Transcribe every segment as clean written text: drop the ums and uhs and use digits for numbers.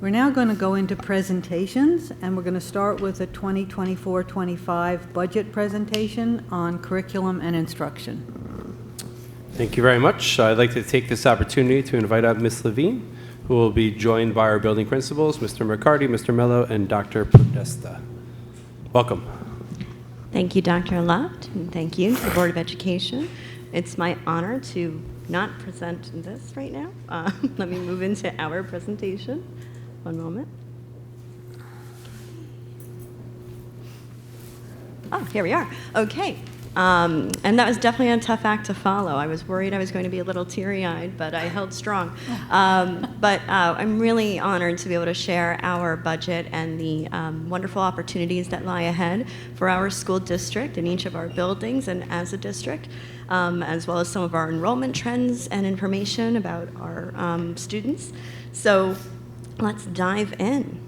We're now going to go into presentations, and we're going to start with a 2024-25 budget presentation on curriculum and instruction. Thank you very much. I'd like to take this opportunity to invite up Ms. Levine, who will be joined by our building principals, Mr. McCarty, Mr. Mello, and Dr. Podesta. Welcome. Thank you, Dr. Luft, and thank you to the Board of Education. It's my honor to not present this right now. Let me move into our presentation. One moment. Oh, here we are. Okay. And that was definitely a tough act to follow. I was worried I was going to be a little teary-eyed, but I held strong. But I'm really honored to be able to share our budget and the wonderful opportunities that lie ahead for our school district in each of our buildings and as a district, as well as some of our enrollment trends and information about our students. So let's dive in.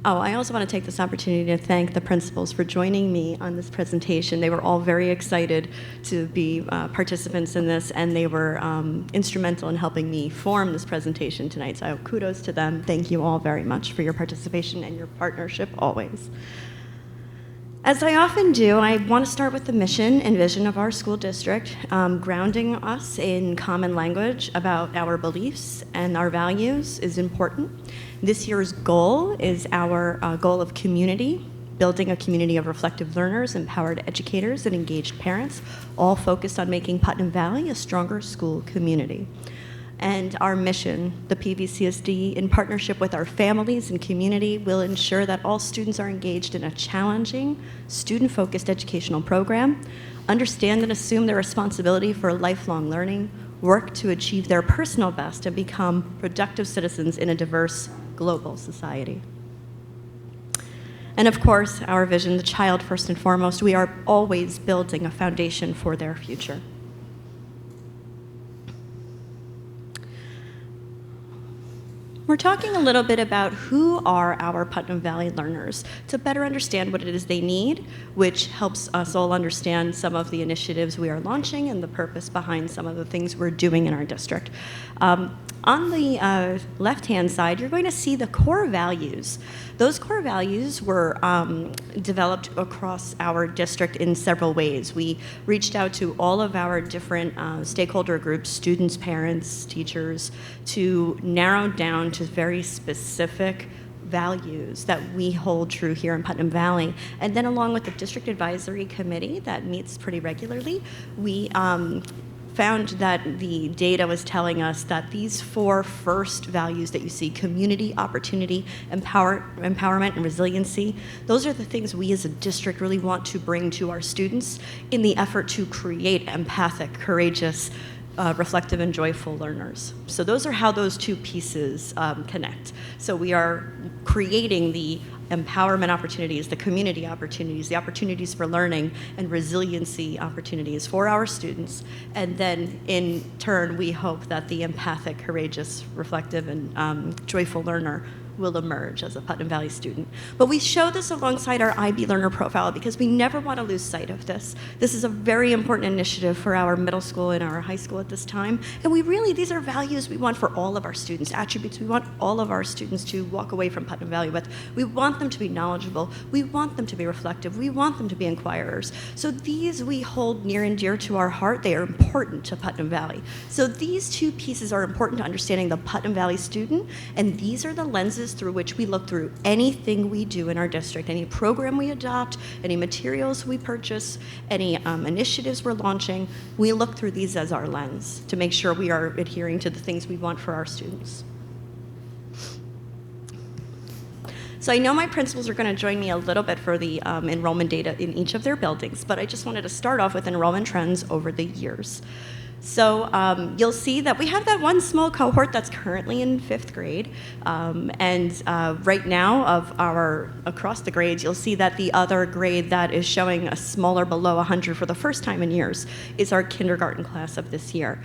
Oh, I also want to take this opportunity to thank the principals for joining me on this presentation. They were all very excited to be participants in this, and they were instrumental in helping me form this presentation tonight. So kudos to them. Thank you all very much for your participation and your partnership always. As I often do, I want to start with the mission and vision of our school district, grounding us in common language about our beliefs and our values is important. This year's goal is our goal of community, building a community of reflective learners, empowered educators, and engaged parents, all focused on making Putnam Valley a stronger school community. And our mission, the PVCSD, in partnership with our families and community, will ensure that all students are engaged in a challenging, student-focused educational program, understand and assume their responsibility for lifelong learning, work to achieve their personal best, and become productive citizens in a diverse global society. And of course, our vision, the child first and foremost, we are always building a foundation for their future. We're talking a little bit about who are our Putnam Valley learners to better understand what it is they need, which helps us all understand some of the initiatives we are launching and the purpose behind some of the things we're doing in our district. On the left-hand side, you're going to see the core values. Those core values were developed across our district in several ways. We reached out to all of our different stakeholder groups, students, parents, teachers, to narrow down to very specific values that we hold true here in Putnam Valley. And then along with the district advisory committee that meets pretty regularly, we found that the data was telling us that these four first values that you see, community, opportunity, empowerment, and resiliency, those are the things we as a district really want to bring to our students in the effort to create empathic, courageous, reflective, and joyful learners. So those are how those two pieces connect. So we are creating the empowerment opportunities, the community opportunities, the opportunities for learning and resiliency opportunities for our students. And then in turn, we hope that the empathic, courageous, reflective, and joyful learner will emerge as a Putnam Valley student. But we show this alongside our IB learner profile because we never want to lose sight of this. This is a very important initiative for our middle school and our high school at this time. And these are values we want for all of our students, attributes we want all of our students to walk away from Putnam Valley with. We want them to be knowledgeable. We want them to be reflective. We want them to be inquirers. So these we hold near and dear to our heart. They are important to Putnam Valley. So these two pieces are important to understanding the Putnam Valley student, and these are the lenses through which we look through anything we do in our district, any program we adopt, any materials we purchase, any initiatives we're launching. We look through these as our lens to make sure we are adhering to the things we want for our students. So I know my principals are going to join me a little bit for the enrollment data in each of their buildings, but I just wanted to start off with enrollment trends over the years. So you'll see that we have that one small cohort that's currently in 5th grade. Right now, across the grades, you'll see that the other grade that is showing a smaller below 100 for the first time in years is our kindergarten class of this year.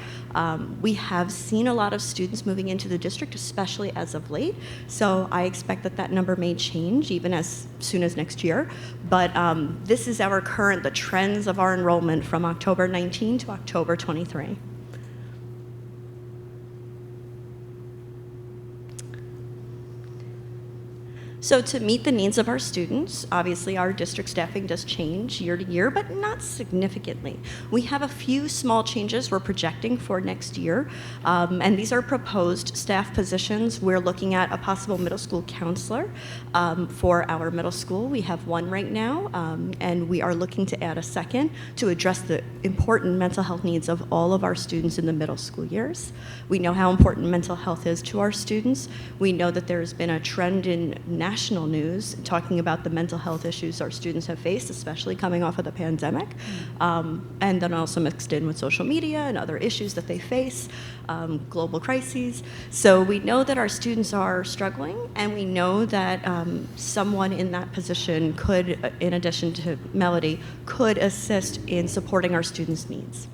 We have seen a lot of students moving into the district, especially as of late. So I expect that that number may change even as soon as next year. But this is the trends of our enrollment from October 19 to October 23. So to meet the needs of our students, obviously our district staffing does change year to year, but not significantly. We have a few small changes we're projecting for next year, and these are proposed staff positions. We're looking at a possible middle school counselor for our middle school. We have one right now, and we are looking to add a second to address the important mental health needs of all of our students in the middle school years. We know how important mental health is to our students. We know that there's been a trend in national news talking about the mental health issues our students have faced, especially coming off of the pandemic, and then also mixed in with social media and other issues that they face, global crises. So we know that our students are struggling, and we know that someone in that position could, in addition to Melody, could assist in supporting our students' needs.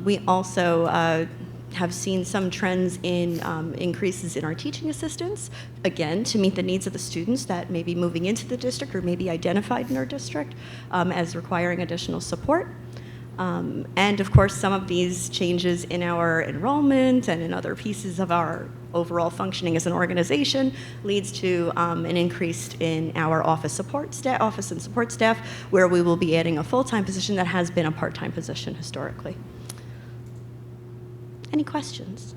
We also have seen some trends in increases in our teaching assistants, again, to meet the needs of the students that may be moving into the district or may be identified in our district as requiring additional support. And of course, some of these changes in our enrollment and in other pieces of our overall functioning as an organization leads to an increase in our office and support staff, where we will be adding a full-time position that has been a part-time position historically. Any questions?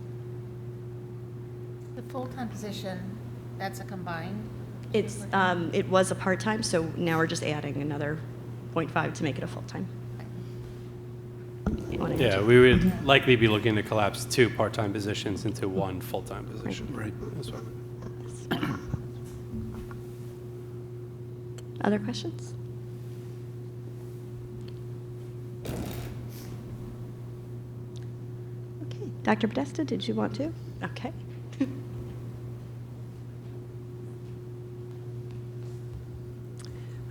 The full-time position, that's a combined? It was a part-time, so now we're just adding another 0.5 to make it a full-time. Yeah, we would likely be looking to collapse 2 part-time positions into 1 full-time position. Right. That's right. Other questions? Okay, Dr. Podesta, did you want to? Okay.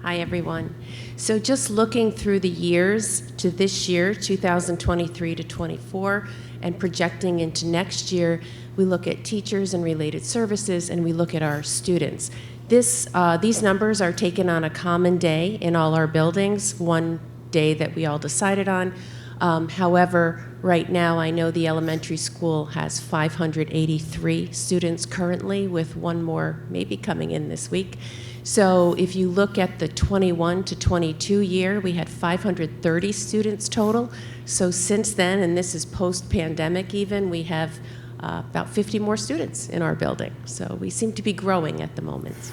Hi, everyone. So just looking through the years to this year, 2023 to 24, and projecting into next year, we look at teachers and related services, and we look at our students. These numbers are taken on a common day in all our buildings, one day that we all decided on. However, right now, I know the elementary school has 583 students currently, with one more maybe coming in this week. So if you look at the 21 to 22 year, we had 530 students total. So since then, and this is post-pandemic even, we have about 50 more students in our building. So we seem to be growing at the moment.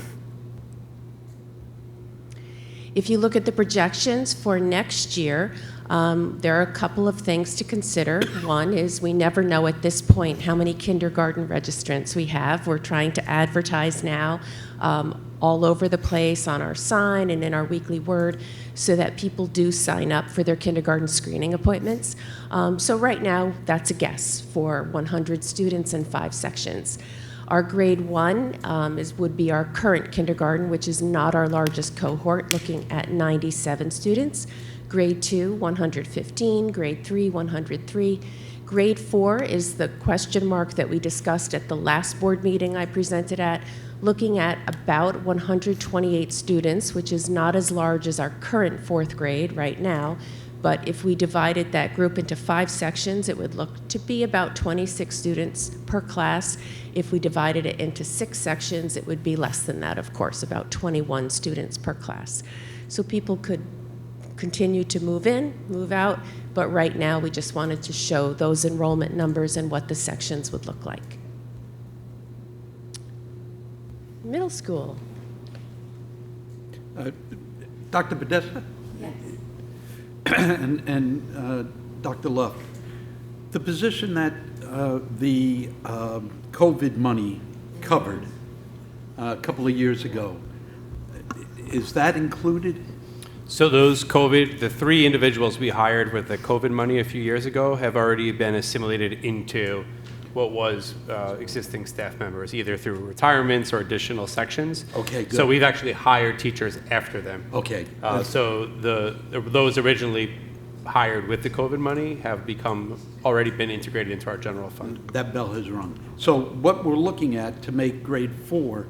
If you look at the projections for next year, there are a couple of things to consider. One is we never know at this point how many kindergarten registrants we have. We're trying to advertise now all over the place on our sign and in our weekly word so that people do sign up for their kindergarten screening appointments. So right now, that's a guess for 100 students in 5 sections. Our grade 1 would be our current kindergarten, which is not our largest cohort, looking at 97 students. Grade 2, 115. Grade 3, 103. Grade 4 is the question mark that we discussed at the last board meeting I presented at, looking at about 128 students, which is not as large as our current 4th grade right now. But if we divided that group into 5 sections, it would look to be about 26 students per class. If we divided it into 6 sections, it would be less than that, of course, about 21 students per class. So people could continue to move in, move out, but right now we just wanted to show those enrollment numbers and what the sections would look like. Middle school. Dr. Podesta? Yes. and Dr. Luff, the position that the COVID money covered a couple of years ago, is that included? So those the 3 individuals we hired with the COVID money a few years ago have already been assimilated into what was existing staff members, either through retirements or additional sections. Okay, good. So we've actually hired teachers after them. Okay. So those originally hired with the COVID money have already been integrated into our general fund. That bell has rung. So what we're looking at to make grade 4,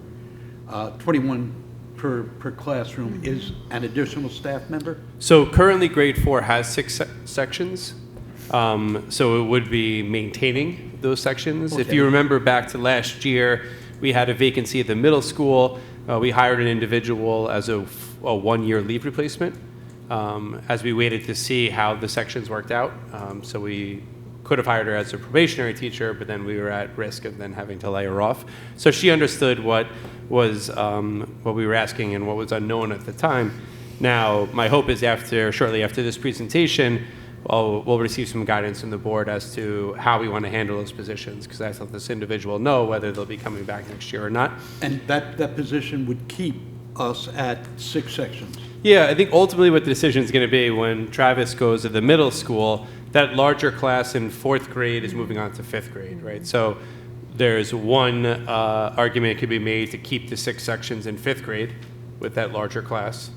21 per classroom is an additional staff member? So currently grade 4 has 6 sections. So it would be maintaining those sections. Okay. If you remember back to last year, we had a vacancy at the middle school We hired an individual as a one-year leave replacement as we waited to see how the sections worked out. So we could have hired her as a probationary teacher, but then we were at risk of then having to lay her off. So she understood what was what we were asking and what was unknown at the time. Now, my hope is shortly after this presentation, we'll receive some guidance from the board as to how we want to handle those positions, because I let this individual know whether they'll be coming back next year or not. And that position would keep us at 6 sections? Yeah, I think ultimately what the decision is going to be when Travis goes to the middle school, that larger class in 4th grade is moving on to 5th grade, right? So there's one argument could be made to keep the 6 sections in 5th grade with that larger class,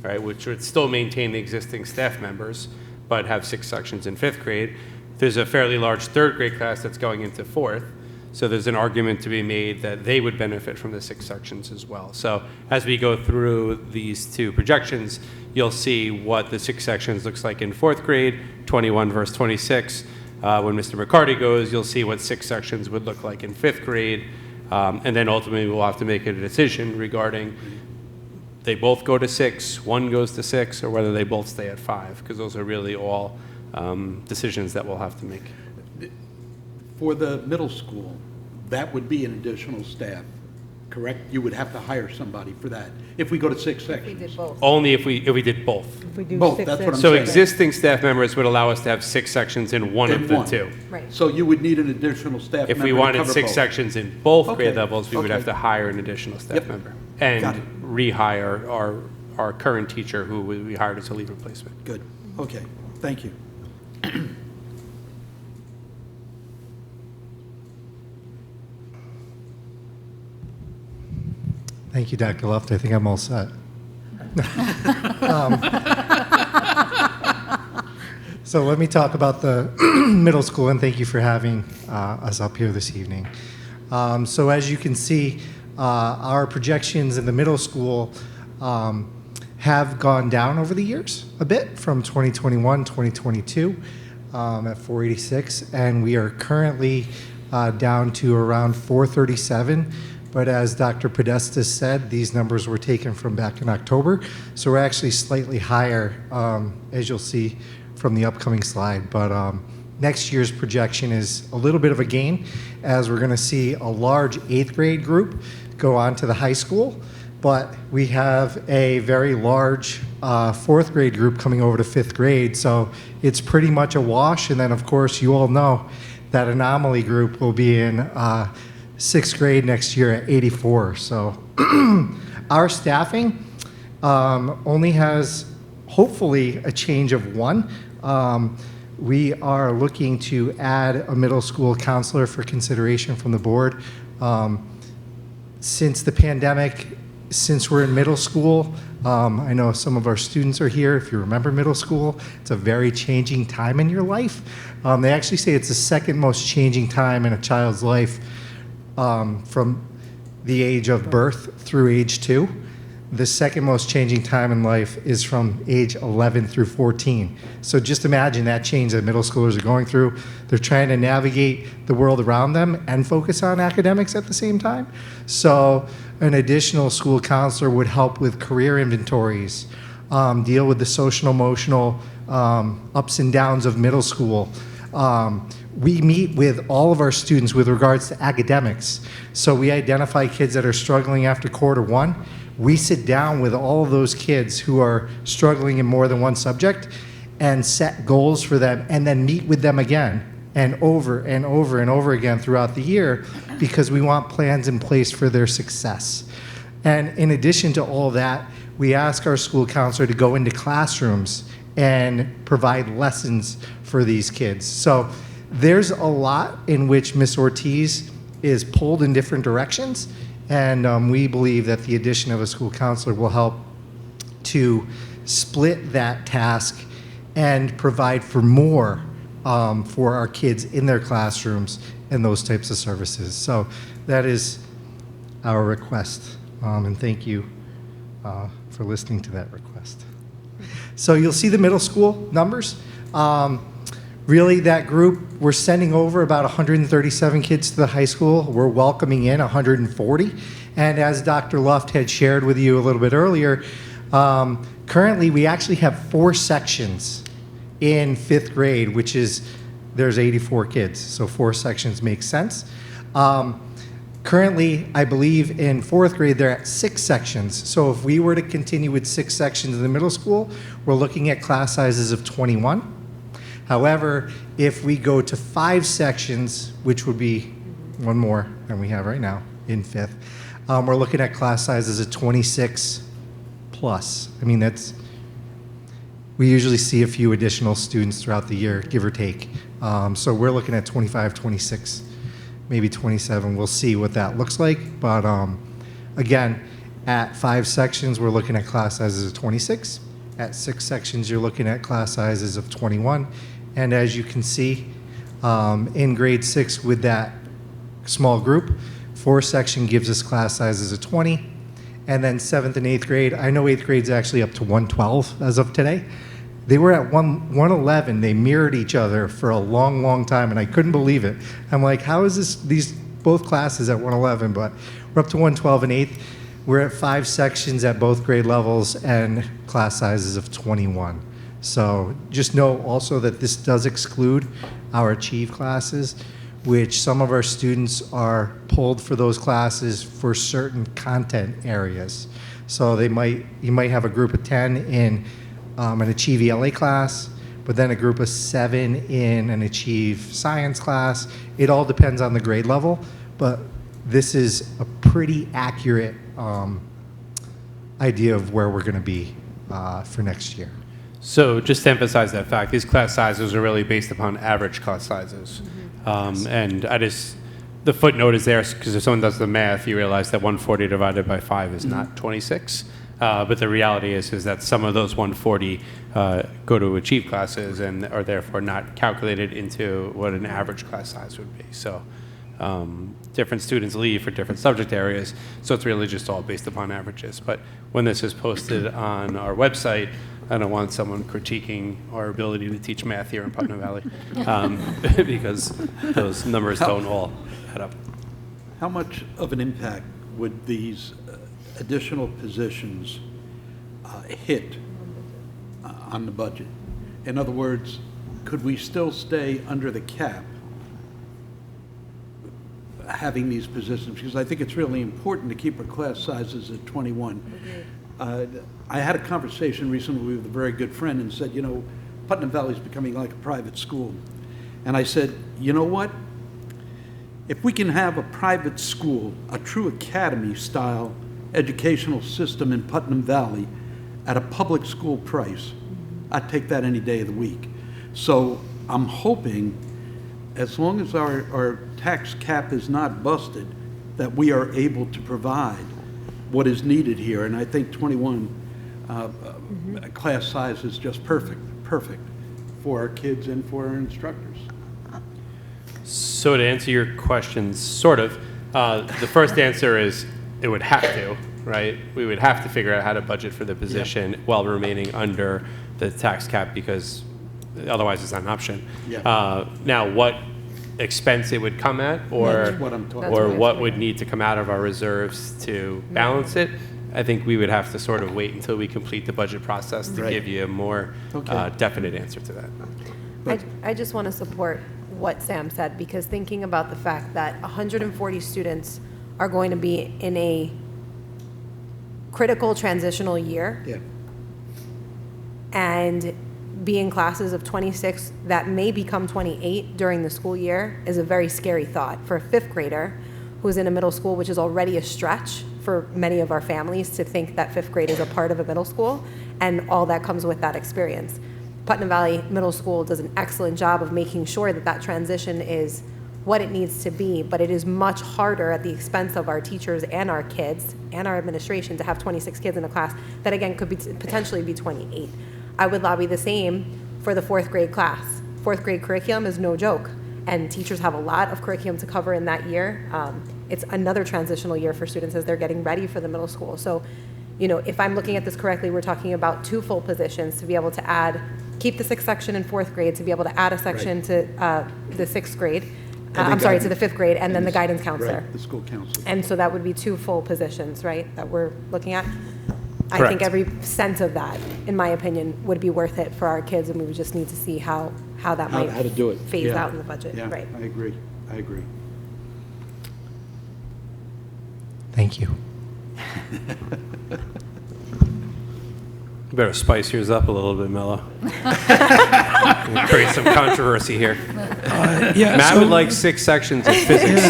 right, which would still maintain the existing staff members, but have 6 sections in 5th grade. There's a fairly large 3rd grade class that's going into 4th, so there's an argument to be made that they would benefit from the 6 sections as well. So as we go through these 2 projections, you'll see what the 6 sections looks like in 4th grade, 21 versus 26. When Mr. McCarty goes, you'll see what 6 sections would look like in 5th grade. And then ultimately we'll have to make a decision regarding they both go to 6, one goes to 6, or whether they both stay at 5, because those are really all decisions that we'll have to make. For the middle school, that would be an additional staff, correct? You would have to hire somebody for that, if we go to 6 sections. We did both. Only if we did both. If we do Both, 6 that's what I'm sections. So saying. existing staff members would allow us to have 6 sections in one In of the one. 2. Right. So you would need an additional staff member If we to wanted cover 6 both. sections in both Okay, grade levels, we would okay. have to hire an additional staff Yep. member Got and it. rehire our current teacher who we hired as a leave replacement. Good, okay, thank you. Thank you, Dr. Luft. I think I'm all set. So let me talk about the middle school, and thank you for having us up here this evening. So as you can see, our projections in the middle school have gone down over the years a bit from 2021, 2022 at 486, and we are currently down to around 437. But as Dr. Podesta said, these numbers were taken from back in October, so we're actually slightly higher, as you'll see from the upcoming slide. But next year's projection is a little bit of a gain, as we're going to see a large 8th grade group go on to the high school, but we have a very large 4th grade group coming over to 5th grade, so it's pretty much a wash. And then, of course, you all know that anomaly group will be in 6th grade next year at 84. So our staffing only has hopefully a change of 1. We are looking to add a middle school counselor for consideration from the board. Since the pandemic, since we're in middle school, I know some of our students are here. If you remember middle school, it's a very changing time in your life. They actually say it's the 2nd most changing time in a child's life from the age of birth through age 2. The 2nd most changing time in life is from age 11 through 14. So just imagine that change that middle schoolers are going through. They're trying to navigate the world around them and focus on academics at the same time. So an additional school counselor would help with career inventories, deal with the social emotional ups and downs of middle school. We meet with all of our students with regards to academics. So we identify kids that are struggling after quarter 1. We sit down with all of those kids who are struggling in more than one subject and set goals for them, and then meet with them again and over and over and over again throughout the year, because we want plans in place for their success. And in addition to all that, we ask our school counselor to go into classrooms and provide lessons for these kids. So there's a lot in which Ms. Ortiz is pulled in different directions, and we believe that the addition of a school counselor will help to split that task and provide for more for our kids in their classrooms and those types of services. So that is our request, and thank you for listening to that request. So you'll see the middle school numbers. really, that group, we're sending over about 137 kids to the high school. We're welcoming in 140. And as Dr. Luft had shared with you a little bit earlier, currently we actually have 4 sections in 5th grade, which is, there's 84 kids, so 4 sections makes sense. Currently, I believe in 4th grade, they're at 6 sections. So if we were to continue with 6 sections in the middle school, we're looking at class sizes of 21. However, if we go to 5 sections, which would be 1 more than we have right now in 5th, we're looking at class sizes of 26 plus. I mean, we usually see a few additional students throughout the year, give or take. So we're looking at 25, 26, maybe 27. We'll see what that looks like. But again, at 5 sections, we're looking at class sizes of 26. At 6 sections, you're looking at class sizes of 21. And as you can see, in grade 6 with that small group, 4 section gives us class sizes of 20. And then 7th and 8th grade, I know 8th grade's actually up to 112 as of today. They were at 111. They mirrored each other for a long, long time, and I couldn't believe it. I'm like, how is these both classes at 111? But we're up to 112 and 8th. We're at 5 sections at both grade levels and class sizes of 21. So just know also that this does exclude our Achieve classes, which some of our students are pulled for those classes for certain content areas. So you might have a group of 10 in an Achieve ELA class, but then a group of 7 in an Achieve Science class. It all depends on the grade level, but this is a pretty accurate idea of where we're going to be for next year. So just to emphasize that fact, these class sizes are really based upon average class sizes. And the footnote is there because if someone does the math, you realize that 140 divided by 5 is not 26. But the reality is that some of those 140 go to Achieve classes and are therefore not calculated into what an average class size would be. So different students leave for different subject areas, so it's really just all based upon averages. But when this is posted on our website, I don't want someone critiquing our ability to teach math here in Putnam Valley because those numbers don't all add up. How much of an impact would these additional positions hit on the budget? In other words, could we still stay under the cap having these positions? Because I think it's really important to keep our class sizes at 21. I had a conversation recently with a very good friend and said, Putnam Valley is becoming like a private school. And I said, you know what? If we can have a private school, a true academy-style educational system in Putnam Valley at a public school price, I'd take that any day of the week. So I'm hoping, as long as our tax cap is not busted, that we are able to provide what is needed here. And I think 21 class size is just perfect for our kids and for our instructors. So to answer your questions, sort of, the first answer is it would have to, right? We would have to figure out how to budget for the position while remaining under the tax cap because otherwise it's not an option. Now, what expense it would come at or what would need to come out of our reserves to balance it, I think we would have to sort of wait until we complete the budget process to give you a more definite answer to that. I just want to support what Sam said, because thinking about the fact that 140 students are going to be in a critical transitional year and be in classes of 26 that may become 28 during the school year is a very scary thought for a 5th grader who's in a middle school, which is already a stretch for many of our families to think that 5th grade is a part of a middle school and all that comes with that experience. Putnam Valley Middle School does an excellent job of making sure that that transition is what it needs to be, but it is much harder at the expense of our teachers and our kids and our administration to have 26 kids in a class that again could be potentially be 28. I would lobby the same for the 4th grade class. 4th grade curriculum is no joke, and teachers have a lot of curriculum to cover in that year. It's another transitional year for students as they're getting ready for the middle school. So, if I'm looking at this correctly, we're talking about 2 full positions to be able to add keep the sixth section in fourth grade to be able to add a section to the sixth grade. the I'm sorry, to guidance- the fifth grade, and then the and guidance counselor. Right, the school counselor. And so that would be 2 full positions, right, that we're looking at? I Correct. think every cent of that, in my opinion, would be worth it for our kids, and we would just need to see how that might How to do it. phase Yeah. out in the budget, Yeah, right? I agree. Thank you. You better spice yours up a little bit, Mello. Create some controversy here. Yeah, Matt so, would like 6 sections of physics.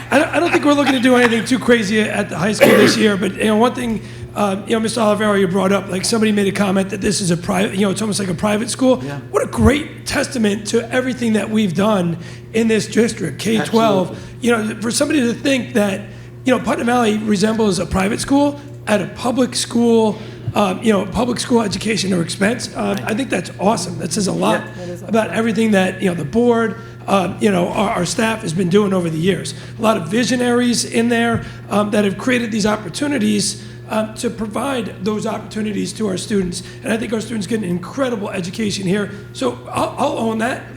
I don't think we're looking to do anything too crazy at the high school this year, but one thing, Mr. Olivero, you brought up, like somebody made a comment that this is a private, it's almost like a private school. Yeah. What a great testament to everything that we've done in this district, K-12. For somebody to think that, Putnam Valley resembles a private school at a public school, public school education or expense. I think that's awesome. That says a lot about everything that, the board, our staff has been doing over the years. A lot of visionaries in there that have created these opportunities to provide those opportunities to our students. And I think our students get an incredible education here. So I'll own that.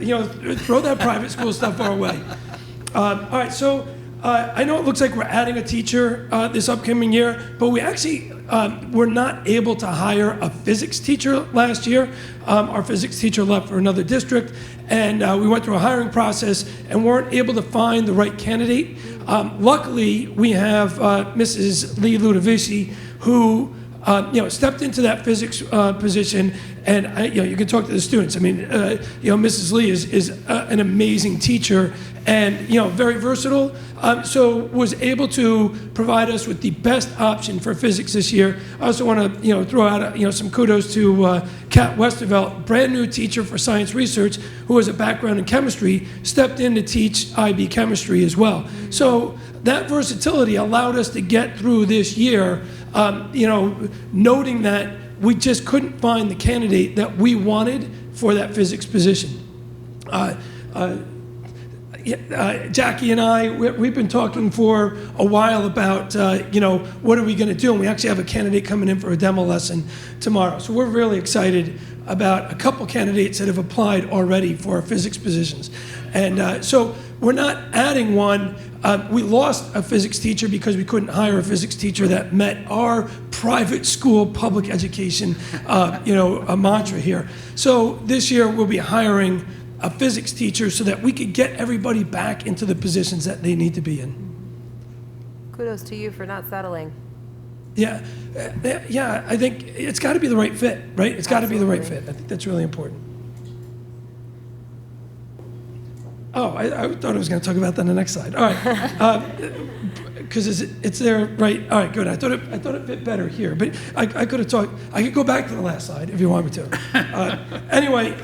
Throw that private school stuff our way. All right, so I know it looks like we're adding a teacher this upcoming year, but we actually were not able to hire a physics teacher last year. Our physics teacher left for another district, and we went through a hiring process and weren't able to find the right candidate. Luckily, we have Mrs. Lee Ludovici, who stepped into that physics position, and you can talk to the students. I mean, Mrs. Lee is an amazing teacher and very versatile. So was able to provide us with the best option for physics this year. I also want to throw out some kudos to Kat Westervelt, brand new teacher for science research, who has a background in chemistry, stepped in to teach IB chemistry as well. So that versatility allowed us to get through this year, noting that we just couldn't find the candidate that we wanted for that physics position. Jackie and I, we've been talking for a while about, what are we going to do? And we actually have a candidate coming in for a demo lesson tomorrow. So we're really excited about a couple candidates that have applied already for our physics positions. And so we're not adding one. We lost a physics teacher because we couldn't hire a physics teacher that met our private school public education, a mantra here. So this year we'll be hiring a physics teacher so that we could get everybody back into the positions that they need to be in. Kudos to you for not settling. Yeah, I think it's got to be the right fit, right? It's got to be the right fit. I think that's really important. Oh, I thought I was going to talk about that on the next slide. All right, because it's there, right? All right, good. I thought it fit better here, but I could have talked. I could go back to the last slide if you want me to. Anyway,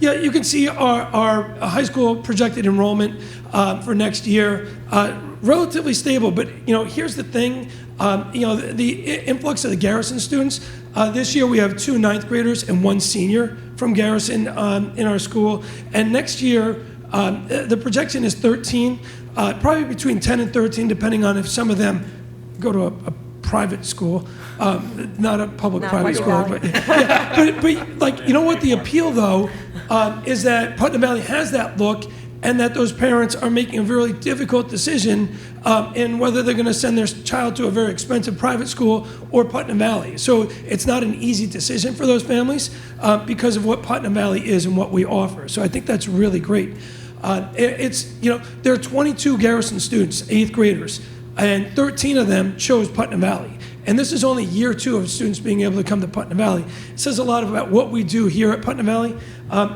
you can see our high school projected enrollment for next year. Relatively stable, but here's the thing. The influx of the Garrison students. This year we have 2 ninth graders and 1 senior from Garrison in our school, and next year. The projection is 13, probably between 10 and 13, depending on if some of them go to a private school, not a public Not private Putnam school. But like, what the appeal, though, is that Putnam Valley has that look, and that those parents are making a really difficult decision in whether they're going to send their child to a very expensive private school or Putnam Valley. So it's not an easy decision for those families because of what Putnam Valley is and what we offer. So I think that's really great. There are 22 Garrison students, 8th graders, and 13 of them chose Putnam Valley. And this is only year 2 of students being able to come to Putnam Valley. It says a lot about what we do here at Putnam Valley.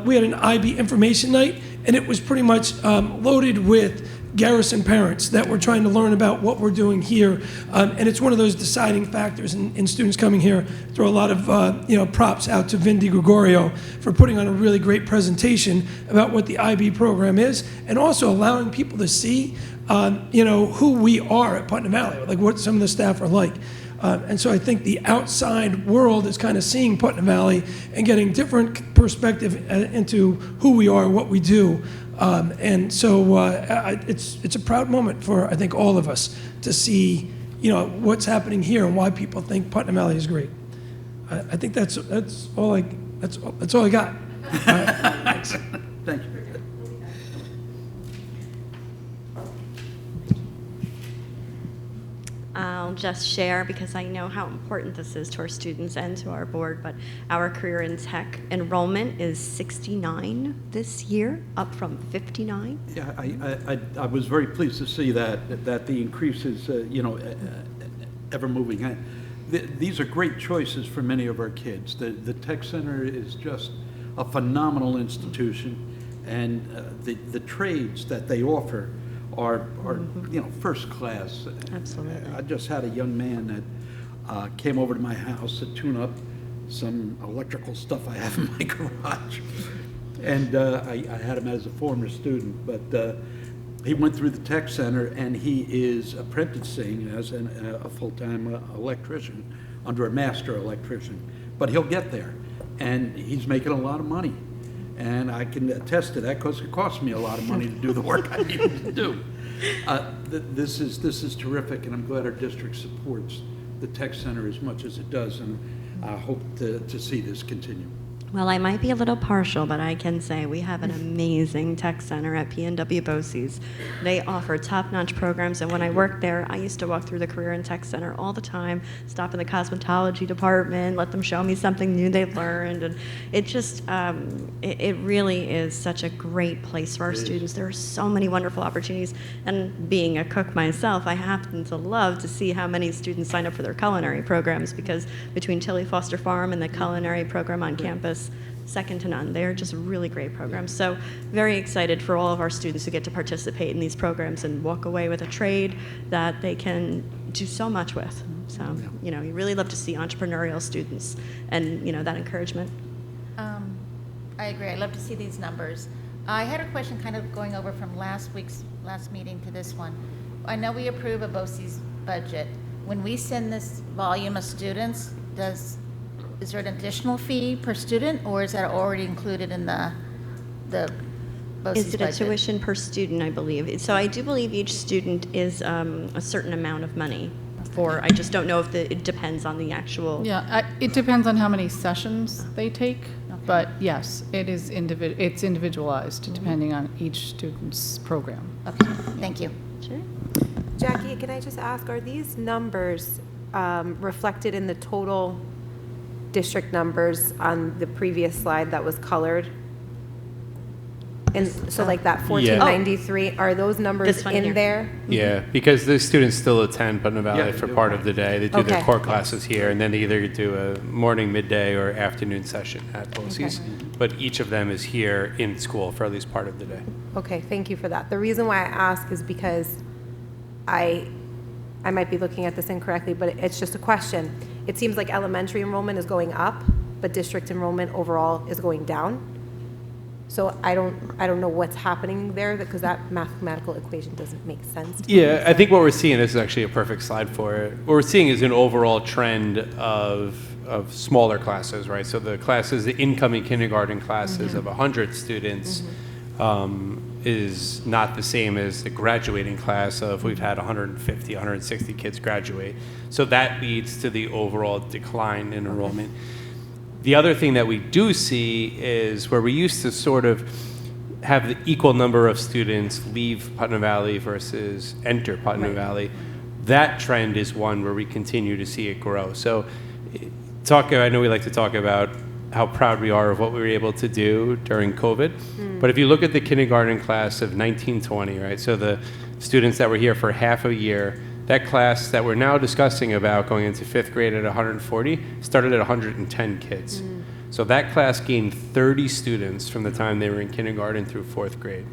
We had an IB information night, and it was pretty much loaded with Garrison parents that were trying to learn about what we're doing here. And it's one of those deciding factors in students coming here. Throw a lot of props out to Vin DiGregorio for putting on a really great presentation about what the IB program is, and also allowing people to see who we are at Putnam Valley, like what some of the staff are like. And so I think the outside world is kind of seeing Putnam Valley and getting different perspective into who we are, what we do. And so it's a proud moment for, I think, all of us to see, what's happening here and why people think Putnam Valley is great. I think that's all I got. All right, thanks. Thank you. I'll just share because I know how important this is to our students and to our board, but our career in tech enrollment is 69 this year, up from 59. Yeah, I was very pleased to see that the increase is, ever moving. These are great choices for many of our kids. The Tech Center is just a phenomenal institution, and the trades that they offer are first class. Absolutely. I just had a young man that came over to my house to tune up some electrical stuff I have in my garage. And I had him as a former student, but he went through the Tech Center, and he is apprenticing as a full-time electrician under a master electrician. But he'll get there, and he's making a lot of money. And I can attest to that because it costs me a lot of money to do the work I need to do. This is terrific, and I'm glad our district supports the Tech Center as much as it does, and I hope to see this continue. Well, I might be a little partial, but I can say we have an amazing tech center at PNW BOCES. They offer top-notch programs, and when I worked there, I used to walk through the Career and Tech Center all the time, stop in the cosmetology department, let them show me something new they've learned, and it just, it really is such a great place for our students. There are so many wonderful opportunities, and being a cook myself, I happen to love to see how many students sign up for their culinary programs, because between Tilly Foster Farm and the culinary program on campus, second to none. They're just really great programs. So very excited for all of our students who get to participate in these programs and walk away with a trade that they can do so much with. So, you really love to see entrepreneurial students and, that encouragement. I agree. I love to see these numbers. I had a question kind of going over from last meeting to this one. I know we approve a BOCES budget. When we send this volume of students, is there an additional fee per student, or is that already included in the BOCES Is it budget? a tuition per student, I believe? So I do believe each student is a certain amount of money for, I just don't know if it depends on the actual. Yeah, it depends on how many sessions they take, but yes, it's individualized depending on each student's program. Okay, thank you. Sure. Jackie, can I just ask, are these numbers reflected in the total district numbers on the previous slide that was colored? And so like that 1493, are those numbers This one in here. there? Yeah, because the students still attend Putnam Valley Yeah, for they do. part of the day. They do their Okay. core classes here, and then they either do a morning, midday, or afternoon session at BOCES. But each of them is here in school for at least part of the day. Okay, thank you for that. The reason why I ask is because I might be looking at this incorrectly, but it's just a question. It seems like elementary enrollment is going up, but district enrollment overall is going down. So I don't know what's happening there, because that mathematical equation doesn't make sense to me. Yeah, I think what we're seeing, this is actually a perfect slide for it. What we're seeing is an overall trend of smaller classes, right? So the classes, the incoming kindergarten classes of 100 students is not the same as the graduating class of we've had 150, 160 kids graduate. So that leads to the overall decline in enrollment. The other thing that we do see is where we used to sort of have the equal number of students leave Putnam Valley versus enter Putnam Valley. That trend is one where we continue to see it grow. So I know we like to talk about how proud we are of what we were able to do during COVID. But if you look at the kindergarten class of 1920, right, so the students that were here for half a year, that class that we're now discussing about going into fifth grade at 140 started at 110 kids. So that class gained 30 students from the time they were in kindergarten through fourth grade.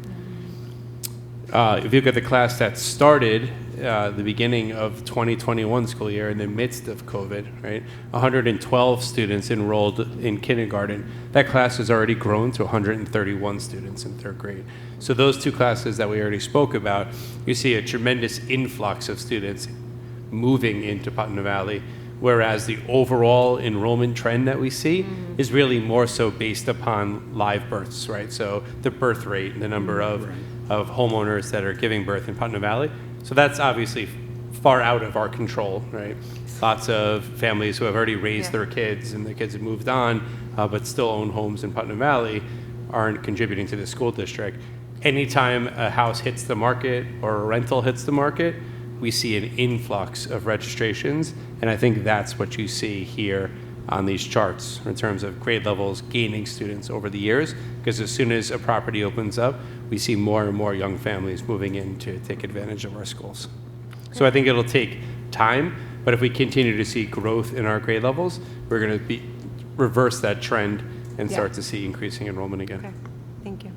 If you look at the class that started the beginning of 2021 school year in the midst of COVID, right, 112 students enrolled in kindergarten. That class has already grown to 131 students in third grade. So those two classes that we already spoke about, you see a tremendous influx of students moving into Putnam Valley, whereas the overall enrollment trend that we see is really more so based upon live births, right? So the birth rate and the number of homeowners that are giving birth in Putnam Valley. So that's obviously far out of our control, right? lots of families who have already raised their kids and the kids have moved on, but still own homes in Putnam Valley, aren't contributing to the school district. Anytime a house hits the market or a rental hits the market, we see an influx of registrations, and I think that's what you see here on these charts in terms of grade levels gaining students over the years, because as soon as a property opens up, we see more and more young families moving in to take advantage of our schools. So I think it'll take time, but if we continue to see growth in our grade levels, we're going to reverse that trend and start to see increasing enrollment again. Okay, thank you.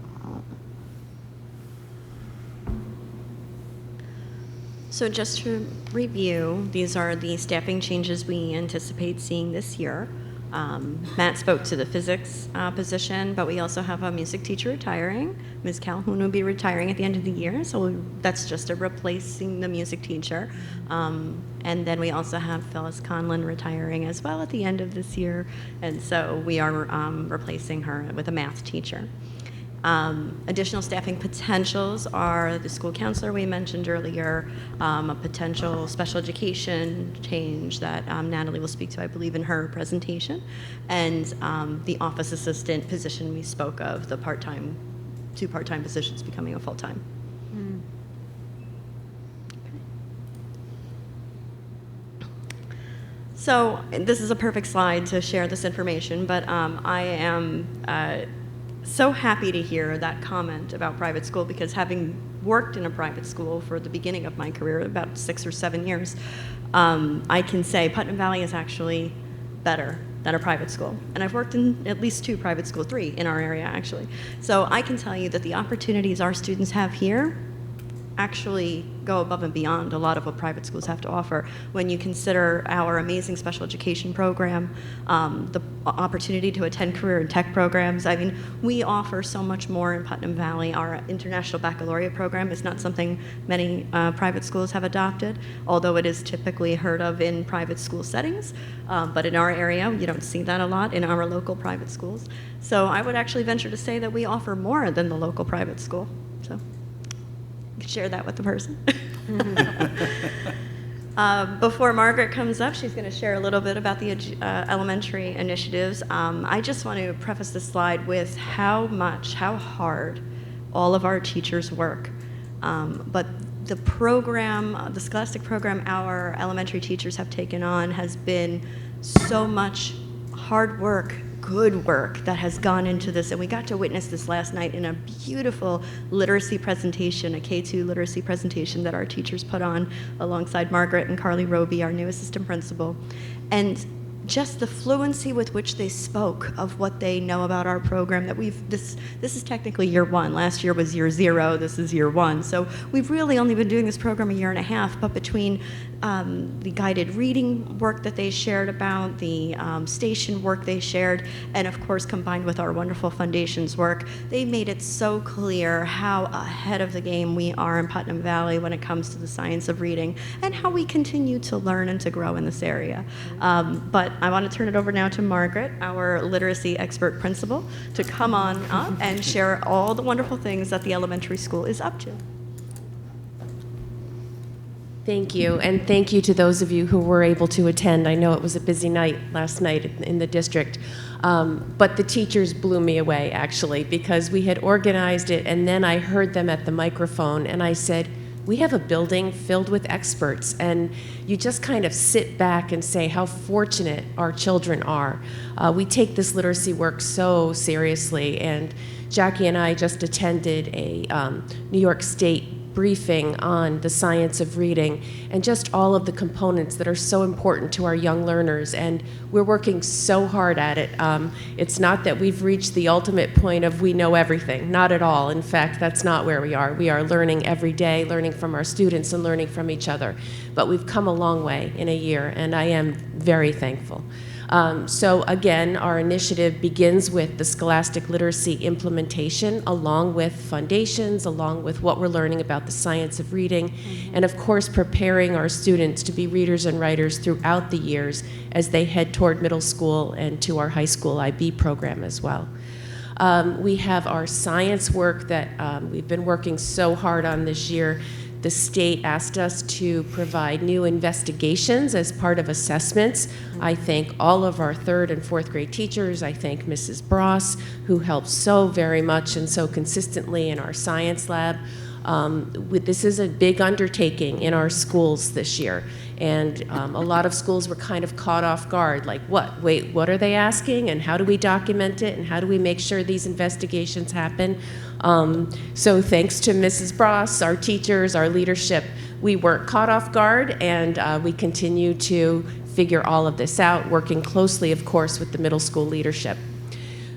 So just to review, these are the staffing changes we anticipate seeing this year. Matt spoke to the physics position, but we also have a music teacher retiring. Ms. Calhoun will be retiring at the end of the year, so that's just replacing the music teacher. And then we also have Phyllis Conlon retiring as well at the end of this year, and so we are replacing her with a math teacher. Additional staffing potentials are the school counselor we mentioned earlier, a potential special education change that Natalie will speak to, I believe, in her presentation, and the office assistant position we spoke of, the part-time, 2 part-time positions becoming a full-time. So this is a perfect slide to share this information, but I am so happy to hear that comment about private school, because having worked in a private school for the beginning of my career, about 6 or 7 years, I can say Putnam Valley is actually better than a private school. And I've worked in at least 2 private schools, 3 in our area actually. So I can tell you that the opportunities our students have here actually go above and beyond a lot of what private schools have to offer. When you consider our amazing special education program, the opportunity to attend career and tech programs, I mean, we offer so much more in Putnam Valley. Our International Baccalaureate program is not something many private schools have adopted, although it is typically heard of in private school settings. But in our area, you don't see that a lot in our local private schools. So I would actually venture to say that we offer more than the local private school. So share that with the person. Before Margaret comes up, she's going to share a little bit about the elementary initiatives. I just want to preface this slide with how hard all of our teachers work. But the program, the Scholastic program our elementary teachers have taken on has been so much hard work, good work that has gone into this, and we got to witness this last night in a beautiful literacy presentation, a K2 literacy presentation that our teachers put on alongside Margaret and Carly Roby, our new assistant principal. And just the fluency with which they spoke of what they know about our program, that this is technically year 1. Last year was year 0, this is year 1. So we've really only been doing this program a year and a half, but between the guided reading work that they shared about, the station work they shared, and of course combined with our wonderful foundations work, they made it so clear how ahead of the game we are in Putnam Valley when it comes to the science of reading, and how we continue to learn and to grow in this area. But I want to turn it over now to Margaret, our literacy expert principal, to come on up and share all the wonderful things that the elementary school is up to. Thank you, and thank you to those of you who were able to attend. I know it was a busy night last night in the district, but the teachers blew me away, actually, because we had organized it, and then I heard them at the microphone, and I said, we have a building filled with experts, and you just kind of sit back and say how fortunate our children are. We take this literacy work so seriously, and Jackie and I just attended a New York State briefing on the science of reading and just all of the components that are so important to our young learners, and we're working so hard at it. It's not that we've reached the ultimate point of we know everything, not at all. In fact, that's not where we are. We are learning every day, learning from our students and learning from each other, but we've come a long way in a year, and I am very thankful. So again, our initiative begins with the scholastic literacy implementation, along with foundations, along with what we're learning about the science of reading, and of course preparing our students to be readers and writers throughout the years as they head toward middle school and to our high school IB program as well. We have our science work that we've been working so hard on this year The state asked us to provide new investigations as part of assessments. I thank all of our 3rd and 4th grade teachers. I thank Mrs. Bross, who helped so very much and so consistently in our science lab. This is a big undertaking in our schools this year. And a lot of schools were kind of caught off guard, like, what? Wait, what are they asking? And how do we document it? And how do we make sure these investigations happen? So thanks to Mrs. Bross, our teachers, our leadership, we weren't caught off guard, and we continue to figure all of this out, working closely, of course, with the middle school leadership.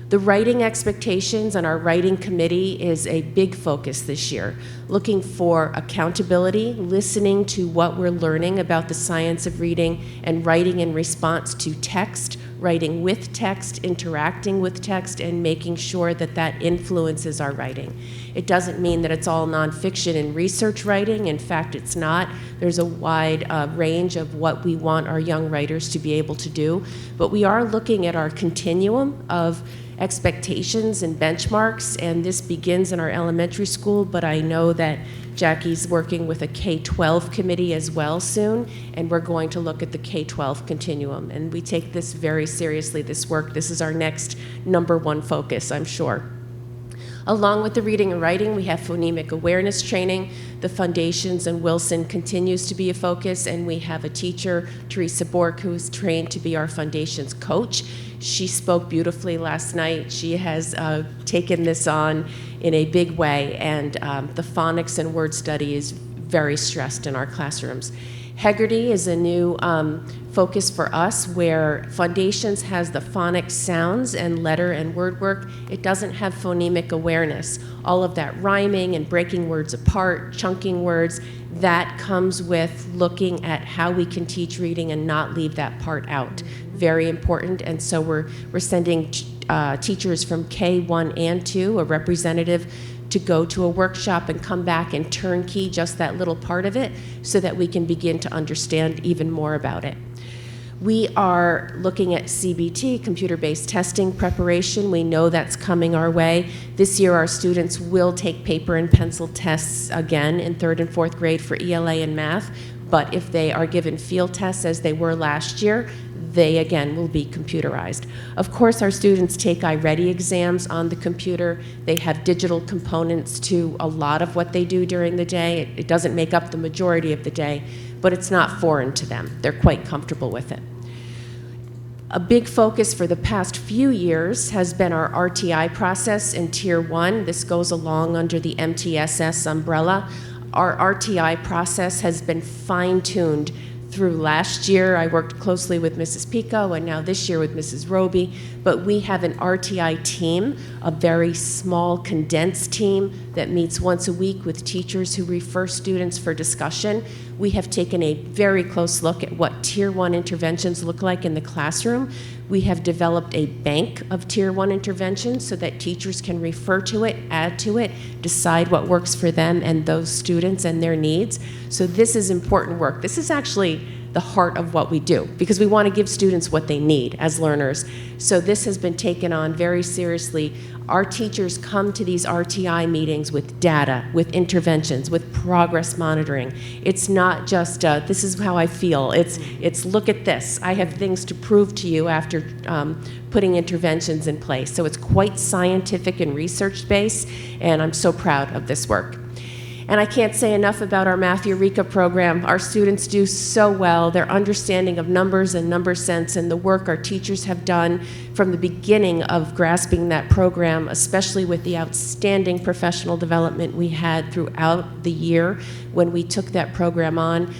The writing expectations on our writing committee is a big focus this year, looking for accountability, listening to what we're learning about the science of reading, and writing in response to text, writing with text, interacting with text, and making sure that that influences our writing. It doesn't mean that it's all nonfiction and research writing. In fact, it's not. There's a wide range of what we want our young writers to be able to do. But we are looking at our continuum of expectations and benchmarks, and this begins in our elementary school, but I know that Jackie's working with a K-12 committee as well soon, and we're going to look at the K-12 continuum. And we take this very seriously, this work. This is our next #1 focus, I'm sure. Along with the reading and writing, we have phonemic awareness training. The foundations and Wilson continues to be a focus, and we have a teacher, Teresa Bork, who is trained to be our foundations coach. She spoke beautifully last night. She has taken this on in a big way, and the phonics and word study is very stressed in our classrooms. Hegarty is a new focus for us, where Foundations has the phonics sounds and letter and word work. It doesn't have phonemic awareness. All of that rhyming and breaking words apart, chunking words, that comes with looking at how we can teach reading and not leave that part out. Very important, and so we're sending teachers from K1 and 2, a representative, to go to a workshop and come back and turnkey just that little part of it so that we can begin to understand even more about it. We are looking at CBT, computer-based testing preparation. We know that's coming our way. This year, our students will take paper and pencil tests again in 3rd and 4th grade for ELA and math, but if they are given field tests as they were last year, they again will be computerized. Of course, our students take iReady exams on the computer. They have digital components to a lot of what they do during the day. It doesn't make up the majority of the day, but it's not foreign to them. They're quite comfortable with it. A big focus for the past few years has been our RTI process in Tier 1. This goes along under the MTSS umbrella. Our RTI process has been fine-tuned through last year. I worked closely with Mrs. Pico, and now this year with Mrs. Roby, but we have an RTI team, a very small, condensed team that meets once a week with teachers who refer students for discussion. We have taken a very close look at what Tier 1 interventions look like in the classroom. We have developed a bank of Tier 1 interventions so that teachers can refer to it, add to it, decide what works for them and those students and their needs. So this is important work. This is actually the heart of what we do, because we want to give students what they need as learners. So this has been taken on very seriously. Our teachers come to these RTI meetings with data, with interventions, with progress monitoring. It's not just, this is how I feel. It's look at this. I have things to prove to you after putting interventions in place. So it's quite scientific and research-based, and I'm so proud of this work. And I can't say enough about our Math Eureka program. Our students do so well. Their understanding of numbers and number sense and the work our teachers have done from the beginning of grasping that program, especially with the outstanding professional development we had throughout the year when we took that program on.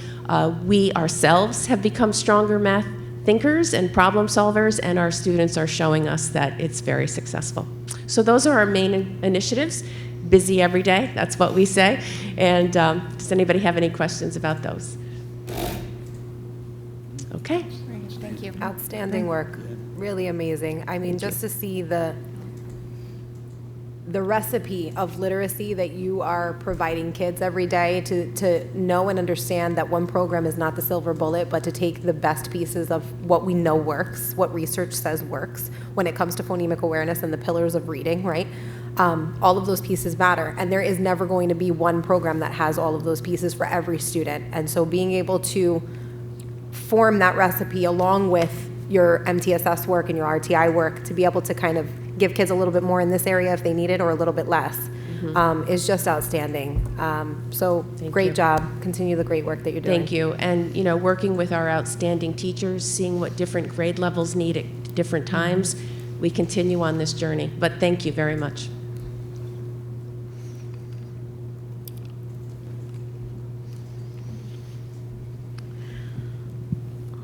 We ourselves have become stronger math thinkers and problem solvers, and our students are showing us that it's very successful. So those are our main initiatives. Busy every day, that's what we say. And does anybody have any questions about those? Okay. Thank you. Outstanding work, really amazing. I mean, just to see the recipe of literacy that you are providing kids every day, to know and understand that one program is not the silver bullet, but to take the best pieces of what we know works, what research says works when it comes to phonemic awareness and the pillars of reading, right? All of those pieces matter, and there is never going to be one program that has all of those pieces for every student. And so being able to form that recipe along with your MTSS work and your RTI work to be able to kind of give kids a little bit more in this area if they need it or a little bit less is just outstanding. So great job. Continue the great work that you're doing. Thank you. And, you know, working with our outstanding teachers, seeing what different grade levels need at different times, we continue on this journey. But thank you very much.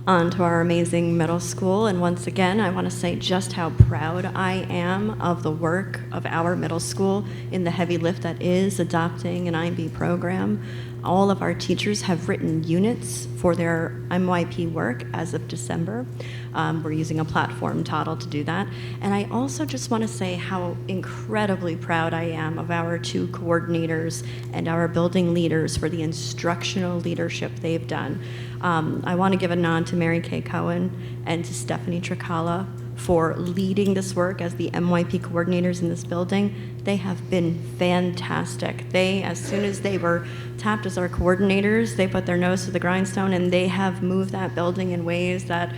On to our amazing middle school, and once again, I want to say just how proud I am of the work of our middle school in the heavy lift that is adopting an IB program. All of our teachers have written units for their MYP work as of December. We're using a platform Toddle to do that. And I also just want to say how incredibly proud I am of our 2 coordinators and our building leaders for the instructional leadership they've done. I want to give a nod to Mary Kay Cohen and to Stephanie Tricala for leading this work as the MYP coordinators in this building. They have been fantastic. They, as soon as they were tapped as our coordinators, they put their nose to the grindstone, and they have moved that building in ways that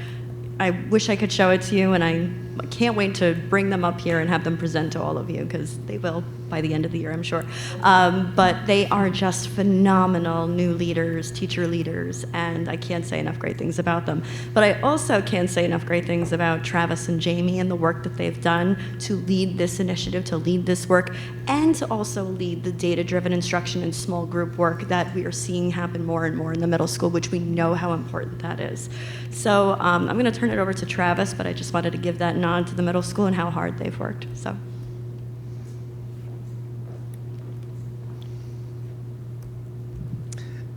I wish I could show it to you, and I can't wait to bring them up here and have them present to all of you, because they will by the end of the year, I'm sure. But they are just phenomenal new leaders, teacher leaders, and I can't say enough great things about them. But I also can't say enough great things about Travis and Jamie and the work that they've done to lead this initiative, to lead this work, and to also lead the data-driven instruction and small group work that we are seeing happen more and more in the middle school, which we know how important that is. So I'm going to turn it over to Travis, but I just wanted to give that nod to the middle school and how hard they've worked. So.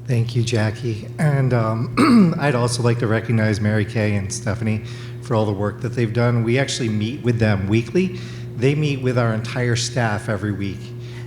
Thank you, Jackie. And I'd also like to recognize Mary Kay and Stephanie for all the work that they've done. We actually meet with them weekly. They meet with our entire staff every week.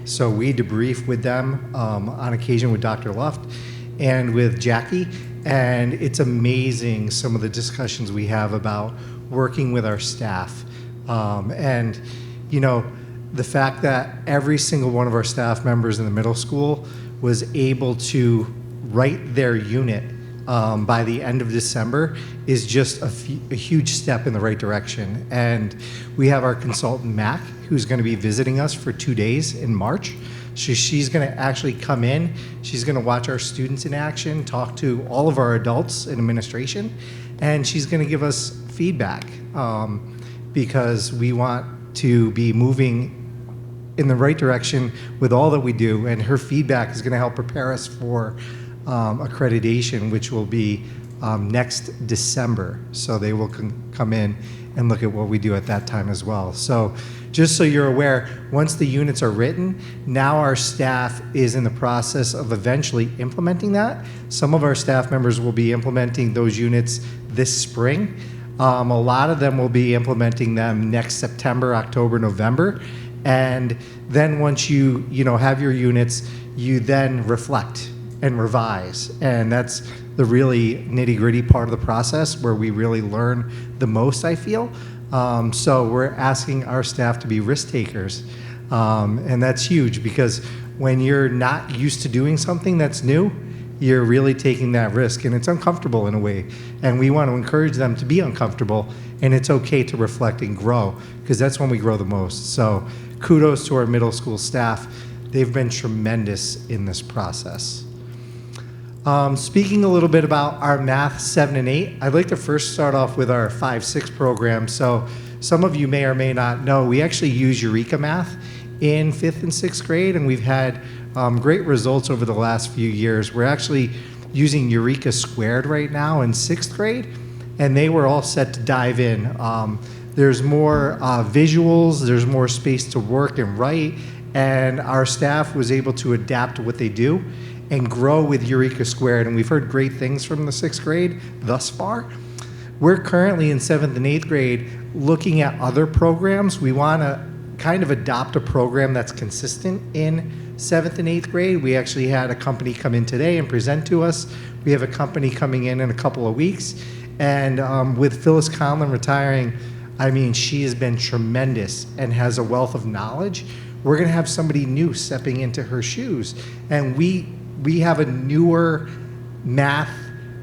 So we debrief with them on occasion with Dr. Luft and with Jackie. And it's amazing some of the discussions we have about working with our staff. And, you know, the fact that every single one of our staff members in the middle school was able to write their unit by the end of December is just a huge step in the right direction. And we have our consultant, Mac, who's going to be visiting us for 2 days in March. So she's going to actually come in. She's going to watch our students in action, talk to all of our adults in administration, and she's going to give us feedback because we want to be moving in the right direction with all that we do, and her feedback is going to help prepare us for accreditation, which will be next December. So they will come in and look at what we do at that time as well. So just so you're aware, once the units are written, now our staff is in the process of eventually implementing that. Some of our staff members will be implementing those units this spring. A lot of them will be implementing them next September, October, November. And then once you have your units, you then reflect and revise. And that's the really nitty-gritty part of the process where we really learn the most, I feel. So we're asking our staff to be risk takers. And that's huge because when you're not used to doing something that's new, you're really taking that risk, and it's uncomfortable in a way. And we want to encourage them to be uncomfortable, and it's okay to reflect and grow, because that's when we grow the most. So kudos to our middle school staff. They've been tremendous in this process. Speaking a little bit about our math 7 and 8, I'd like to first start off with our 5-6 program. So some of you may or may not know, we actually use Eureka Math in 5th and 6th grade, and we've had great results over the last few years. We're actually using Eureka Squared right now in 6th grade, and they were all set to dive in. There's more visuals, there's more space to work and write, and our staff was able to adapt to what they do and grow with Eureka Squared, and we've heard great things from the 6th grade thus far. We're currently in 7th and 8th grade looking at other programs. We want to kind of adopt a program that's consistent in 7th and 8th grade. We actually had a company come in today and present to us. We have a company coming in a couple of weeks. And with Phyllis Conlon retiring, I mean, she has been tremendous and has a wealth of knowledge. we're going to have somebody new stepping into her shoes. And we have a newer math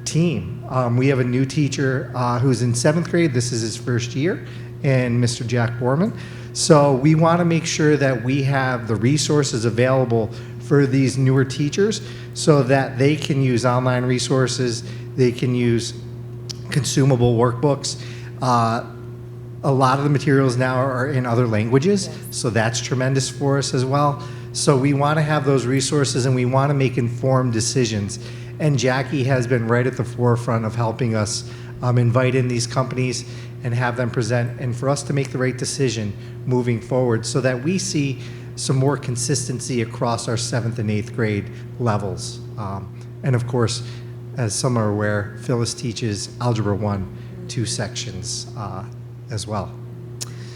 team. We have a new teacher who's in 7th grade. This is his first year, and Mr. Jack Borman. So we want to make sure that we have the resources available for these newer teachers so that they can use online resources, they can use consumable workbooks. A lot of the materials now are in other languages, so that's tremendous for us as well. So we want to have those resources, and we want to make informed decisions. And Jackie has been right at the forefront of helping us invite in these companies and have them present, and for us to make the right decision moving forward so that we see some more consistency across our 7th and 8th grade levels. And of course, as some are aware, Phyllis teaches Algebra 1, 2 sections as well.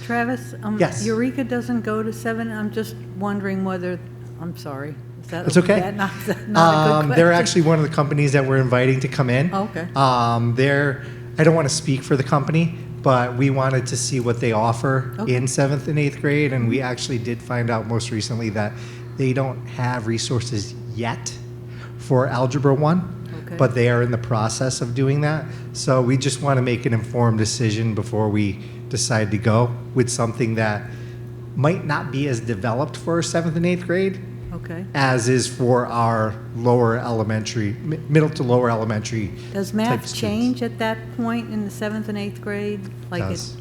Travis, Yes. Eureka doesn't go to 7. I'm just wondering whether, I'm sorry. Is that It's okay. Not a good question? They're actually one of the companies that we're inviting to come in. Oh, okay. I don't want to speak for the company, but we wanted to see what they offer Okay. in 7th and 8th grade, and we actually did find out most recently that they don't have resources yet for Algebra 1. Okay. But they are in the process of doing that. So we just want to make an informed decision before we decide to go with something that might not be as developed for 7th and 8th grade Okay. as is for our lower elementary, middle to lower elementary. Does type math students. change at that point in the 7th and 8th grade? Like Does.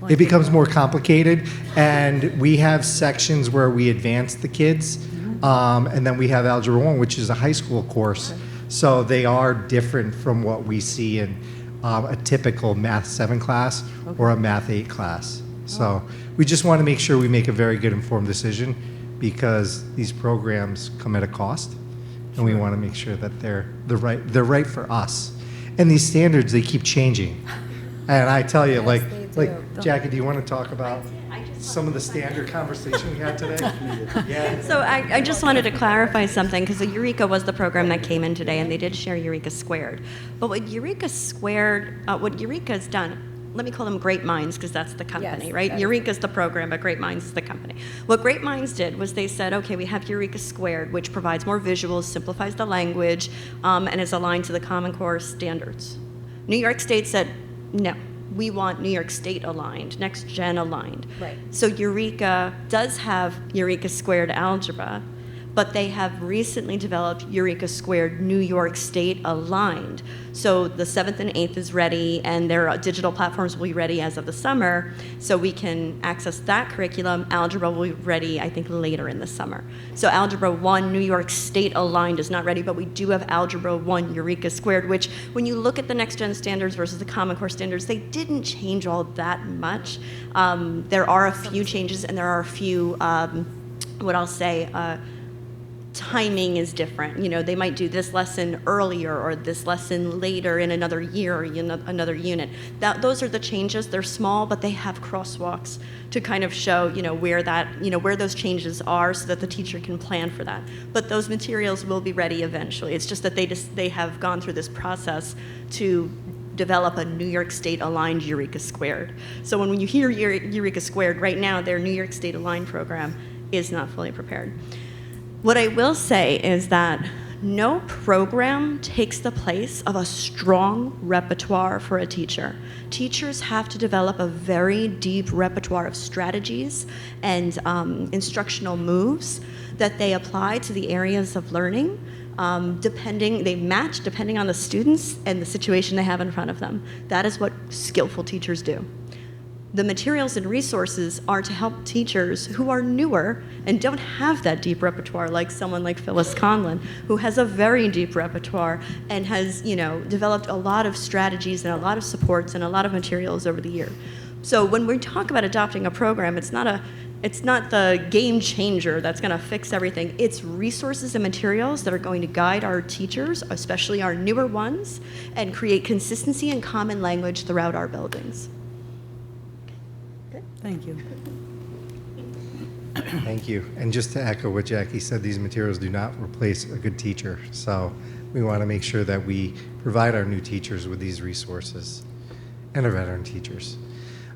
like It becomes more complicated, and we have sections where we advance the kids, and then we have Algebra 1, which is a high school course. So they are different from what we see in a typical Math 7 class or a Math 8 class. So we just want to make sure we make a very good informed decision because these programs come at a cost, and we want to make sure that they're right for us. And these standards, they keep changing. And I tell you, like Jackie, do you want to talk about some of the standard conversation we had today? Yeah. So I just wanted to clarify something because Eureka was the program that came in today, and they did share Eureka Squared. But what Eureka's done, let me call them Great Minds because that's the company, Yes, right? that is- Eureka's the program, but Great Minds is the company. What Great Minds did was they said, okay, we have Eureka Squared, which provides more visuals, simplifies the language, and is aligned to the Common Core standards. New York State said, no. We want New York State aligned, next gen aligned. Right. So Eureka does have Eureka Squared Algebra, but they have recently developed Eureka Squared New York State aligned. So the 7th and 8th is ready, and their digital platforms will be ready as of the summer, so we can access that curriculum. Algebra will be ready, I think, later in the summer. So Algebra 1 New York State aligned is not ready, but we do have Algebra 1 Eureka Squared, which when you look at the next gen standards versus the Common Core standards, they didn't change all that much. There are a few changes, and there are a few, timing is different. You know, they might do this lesson earlier or this lesson later in another year or another unit. Those are the changes. They're small, but they have crosswalks to kind of show, where those changes are so that the teacher can plan for that. But those materials will be ready eventually. It's just that they have gone through this process to develop a New York State aligned Eureka Squared. So when you hear Eureka Squared, right now their New York State aligned program is not fully prepared. What I will say is that no program takes the place of a strong repertoire for a teacher. Teachers have to develop a very deep repertoire of strategies and instructional moves that they apply to the areas of learning. They match depending on the students and the situation they have in front of them. That is what skillful teachers do. The materials and resources are to help teachers who are newer and don't have that deep repertoire, like someone like Phyllis Conlon, who has a very deep repertoire and has, developed a lot of strategies and a lot of supports and a lot of materials over the year. So when we talk about adopting a program, it's not the game changer that's going to fix everything. It's resources and materials that are going to guide our teachers, especially our newer ones, and create consistency and common language throughout our buildings. Thank you. Thank you. And just to echo what Jackie said, these materials do not replace a good teacher. So we want to make sure that we provide our new teachers with these resources and our veteran teachers.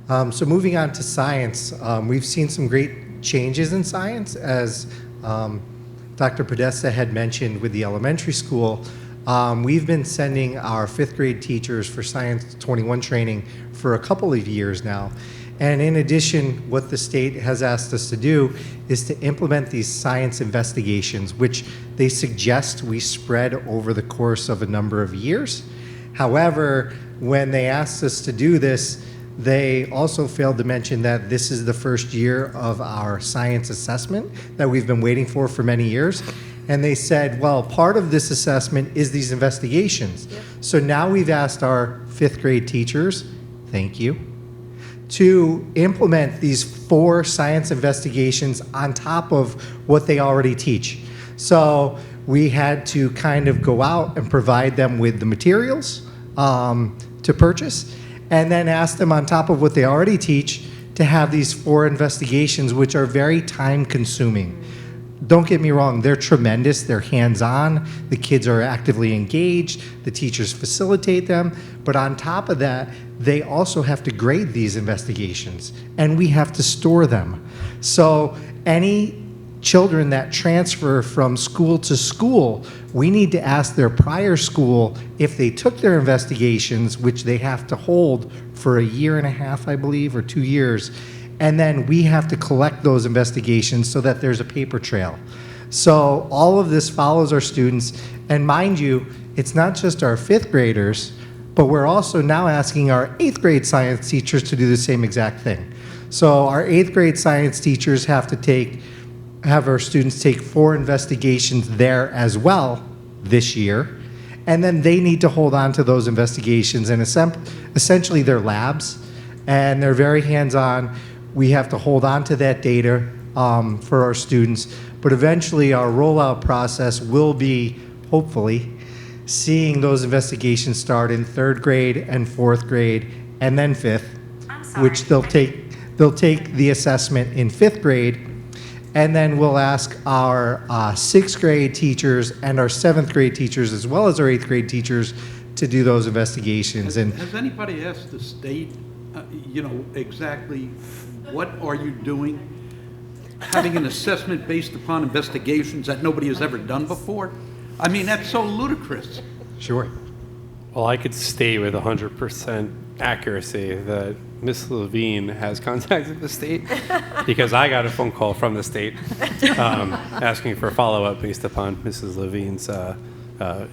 So moving on to science, we've seen some great changes in science, as Dr. Podesta had mentioned with the elementary school. We've been sending our 5th grade teachers for Science 21 training for a couple of years now. And in addition, what the state has asked us to do is to implement these science investigations, which they suggest we spread over the course of a number of years. However, when they asked us to do this, they also failed to mention that this is the first year of our science assessment that we've been waiting for many years. And they said, well, part of this assessment is these investigations. Yep. So now we've asked our 5th grade teachers, thank you, to implement these 4 science investigations on top of what they already teach. So we had to kind of go out and provide them with the materials to purchase, and then ask them on top of what they already teach to have these 4 investigations, which are very time consuming. Don't get me wrong, they're tremendous, they're hands-on, the kids are actively engaged, the teachers facilitate them, but on top of that, they also have to grade these investigations, and we have to store them. So any children that transfer from school to school, we need to ask their prior school if they took their investigations, which they have to hold for 1.5 years, I believe, or 2 years, and then we have to collect those investigations so that there's a paper trail. So all of this follows our students, and mind you, it's not just our 5th graders, but we're also now asking our 8th grade science teachers to do the same exact thing. So our 8th grade science teachers have our students take 4 investigations there as well this year, and then they need to hold on to those investigations, and essentially they're labs, and they're very hands-on. We have to hold on to that data for our students, but eventually our rollout process will be, hopefully, seeing those investigations start in 3rd grade and 4th grade, and then 5th, which they'll take the assessment in 5th grade, and then we'll ask our 6th grade teachers and our 7th grade teachers, as well as our 8th grade teachers, to do those investigations. And has anybody asked the state, exactly what are you doing? Having an assessment based upon investigations that nobody has ever done before? I mean, that's so ludicrous. Sure. Well, I could state with 100% accuracy that Ms. Levine has contacted the state because I got a phone call from the state asking for follow-up based upon Mrs. Levine's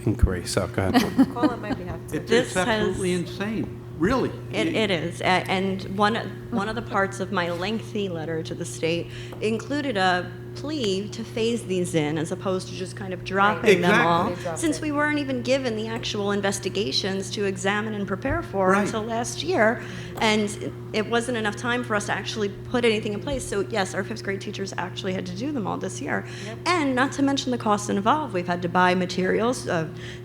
inquiry. So go ahead. Call on my behalf. It's absolutely insane. Really. It is. And one of the parts of my lengthy letter to the state included a plea to phase these in as opposed to just kind of dropping them all, since we weren't even given the actual investigations to examine and prepare for until last year, and it wasn't enough time for us to actually put anything in place. So yes, our 5th grade teachers actually had to do them all this year. And not to mention the costs involved. We've had to buy materials,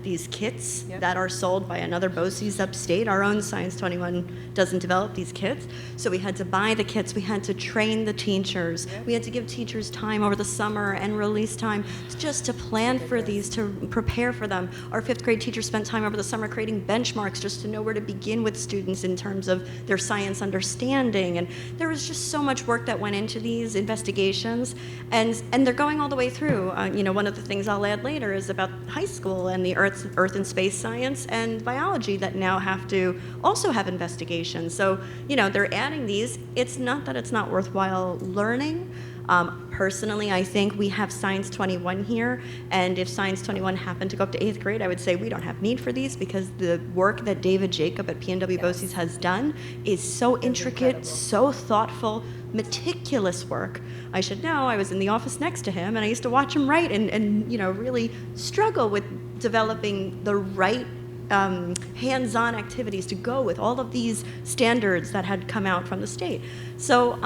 these kits that are sold by another BOCES upstate. Our own Science 21 doesn't develop these kits, so we had to buy the kits, we had to train the teachers, we had to give teachers time over the summer and release time just to plan for these, to prepare for them. Our 5th grade teachers spent time over the summer creating benchmarks just to know where to begin with students in terms of their science understanding, and there was just so much work that went into these investigations, and they're going all the way through. One of the things I'll add later is about high school and the earth and space science and biology that now have to also have investigations. So they're adding these. It's not that it's not worthwhile learning. Personally, I think we have Science 21 here, and if Science 21 happened to go up to 8th grade, I would say we don't have need for these because the work that David Jacob at PNW BOCES has done is so intricate, so thoughtful, meticulous work. I should know, I was in the office next to him, and I used to watch him write and really struggle with developing the right hands-on activities to go with all of these standards that had come out from the state. So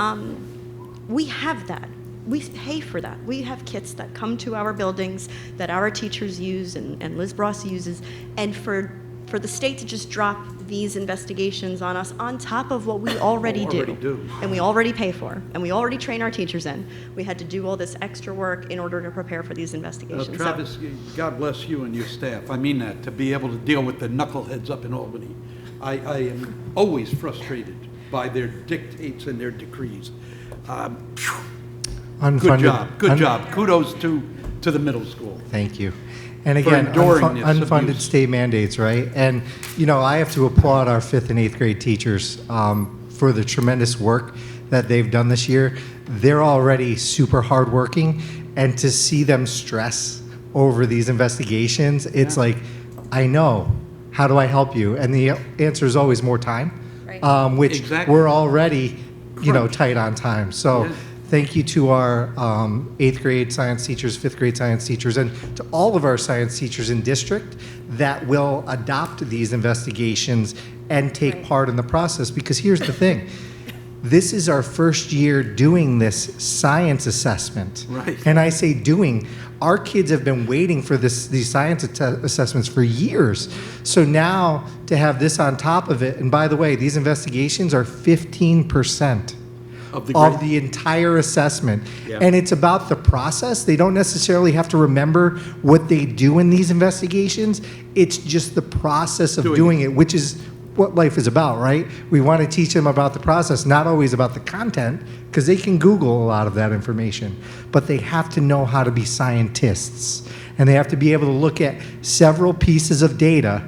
we have that. We pay for that. We have kits that come to our buildings that our teachers use and Liz Bross uses, and for the state to just drop these investigations on us on top of what we already do, and we already pay for, and we already train our teachers in. We had to do all this extra work in order to prepare for these investigations. Travis, God bless you and your staff. I mean that, to be able to deal with the knuckleheads up in Albany. I am always frustrated by their dictates and their decrees. unfunded. Good job. Kudos to the middle school. Thank you. And again, enduring this unfunded abuse. state mandates, right? And, I have to applaud our 5th and 8th grade teachers for the tremendous work that they've done this year. They're already super hardworking, and to see them stress over these investigations, it's like, I know. How do I help you? And the answer is always more time, Right. which Exactly. we're already, Correct. tight on time. So Yeah. thank you to our 8th grade science teachers, 5th grade science teachers, and to all of our science teachers in district that will adopt these investigations and take Right. part in the process. Because here's the thing. This is our first year doing this science assessment. Right. And I say doing. Our kids have been waiting for these science assessments for years. So now to have this on top of it, and by the way, these investigations are 15% Of the of grade. the entire assessment. Yeah. And it's about the process. They don't necessarily have to remember what they do in these investigations. It's just the process of Doing doing it, which is what life is about, right? We want to teach them about the process, not always about the content, because they can Google a lot of that information. But they have to know how to be scientists. And they have to be able to look at several pieces of data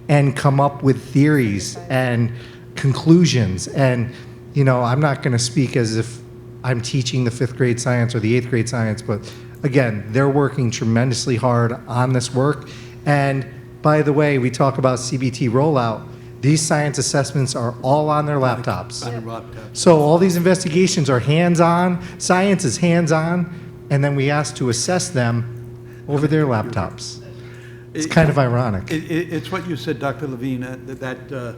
and come up with theories and conclusions. And, I'm not going to speak as if I'm teaching the 5th grade science or the 8th grade science, but again, they're working tremendously hard on this work. And by the way, we talk about CBT rollout. These science assessments are all on their laptops. On a laptop. So all these investigations are hands-on, science is hands-on, and then we ask to assess them over their laptops. It's kind of ironic. It's what you said, Dr. Levine, that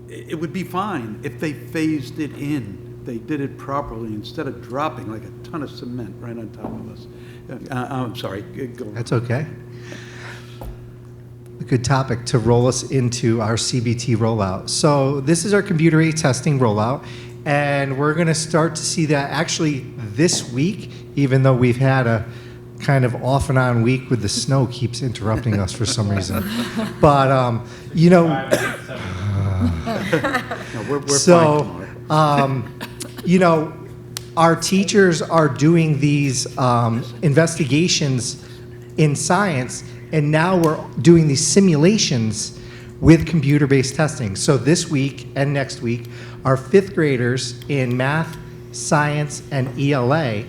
it would be fine if they phased it in. They did it properly instead of dropping like a ton of cement right on top of us. I'm sorry. Go on. That's okay. A good topic to roll us into our CBT rollout. So this is our computer-aided testing rollout, and we're going to start to see that actually this week, even though we've had a kind of off and on week with the snow keeps interrupting us for some reason. But, No, we're so, fine tomorrow. our teachers are doing these investigations in science, and now we're doing these simulations with computer-based testing. So this week and next week, our 5th graders in math, science, and ELA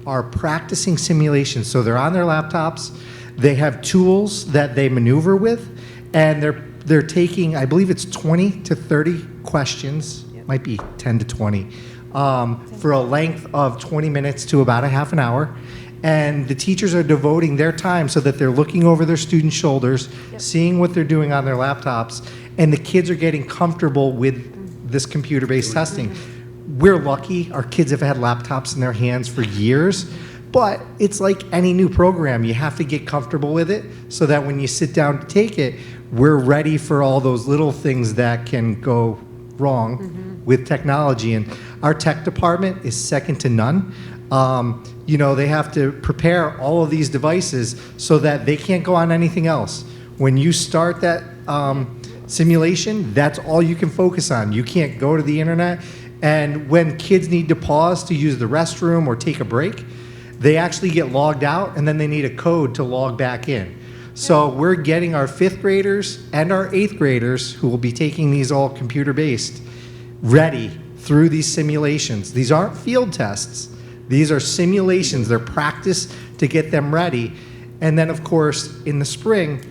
are practicing simulations. So they're on their laptops, they have tools that they maneuver with, and they're taking, I believe it's 20 to 30 questions, might be 10 to 20, for a length of 20 minutes to about a half an hour. And the teachers are devoting their time so that they're looking over their students' shoulders, seeing what they're doing on their laptops, and the kids are getting comfortable with this computer-based testing. We're lucky. Our kids have had laptops in their hands for years, but it's like any new program. You have to get comfortable with it so that when you sit down to take it, we're ready for all those little things that can go wrong with technology. And our tech department is second to none. They have to prepare all of these devices so that they can't go on anything else. When you start that simulation, that's all you can focus on. You can't go to the internet. And when kids need to pause to use the restroom or take a break, they actually get logged out, and then they need a code to log back in. So we're getting our 5th graders and our 8th graders, who will be taking these all computer-based, ready through these simulations. These aren't field tests. These are simulations. They're practice to get them ready. And then, of course, in the spring,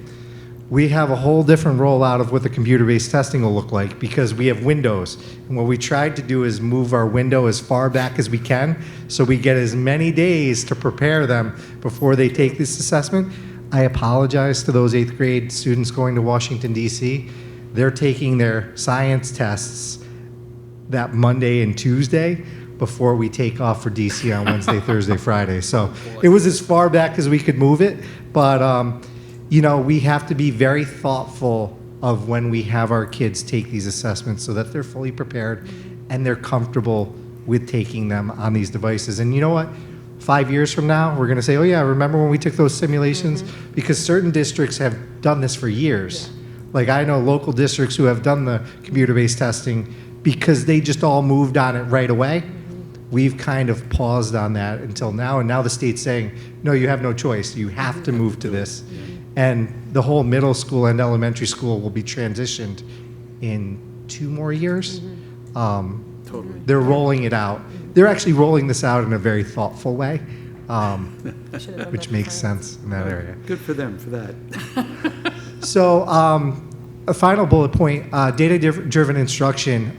we have a whole different rollout of what the computer-based testing will look like, because we have windows. And what we tried to do is move our window as far back as we can so we get as many days to prepare them before they take this assessment. I apologize to those 8th grade students going to Washington, D.C. They're taking their science tests that Monday and Tuesday before we take off for D.C. on Wednesday, Thursday, Friday. So it was as far back as we could move it, but we have to be very thoughtful of when we have our kids take these assessments so that they're fully prepared and they're comfortable with taking them on these devices. And you know what? 5 years from now, we're going to say, oh yeah, remember when we took those simulations? Because certain districts have done this for years. Like I know local districts who have done the computer-based testing because they just all moved on it right away. we've kind of paused on that until now, and now the state's saying, no, you have no choice. You have to move to this. And the whole middle school and elementary school will be transitioned in 2 more years. Totally. They're rolling it out. They're actually rolling this out in a very thoughtful way, which makes sense in that area. Good for them for that. So a final bullet point, data-driven instruction.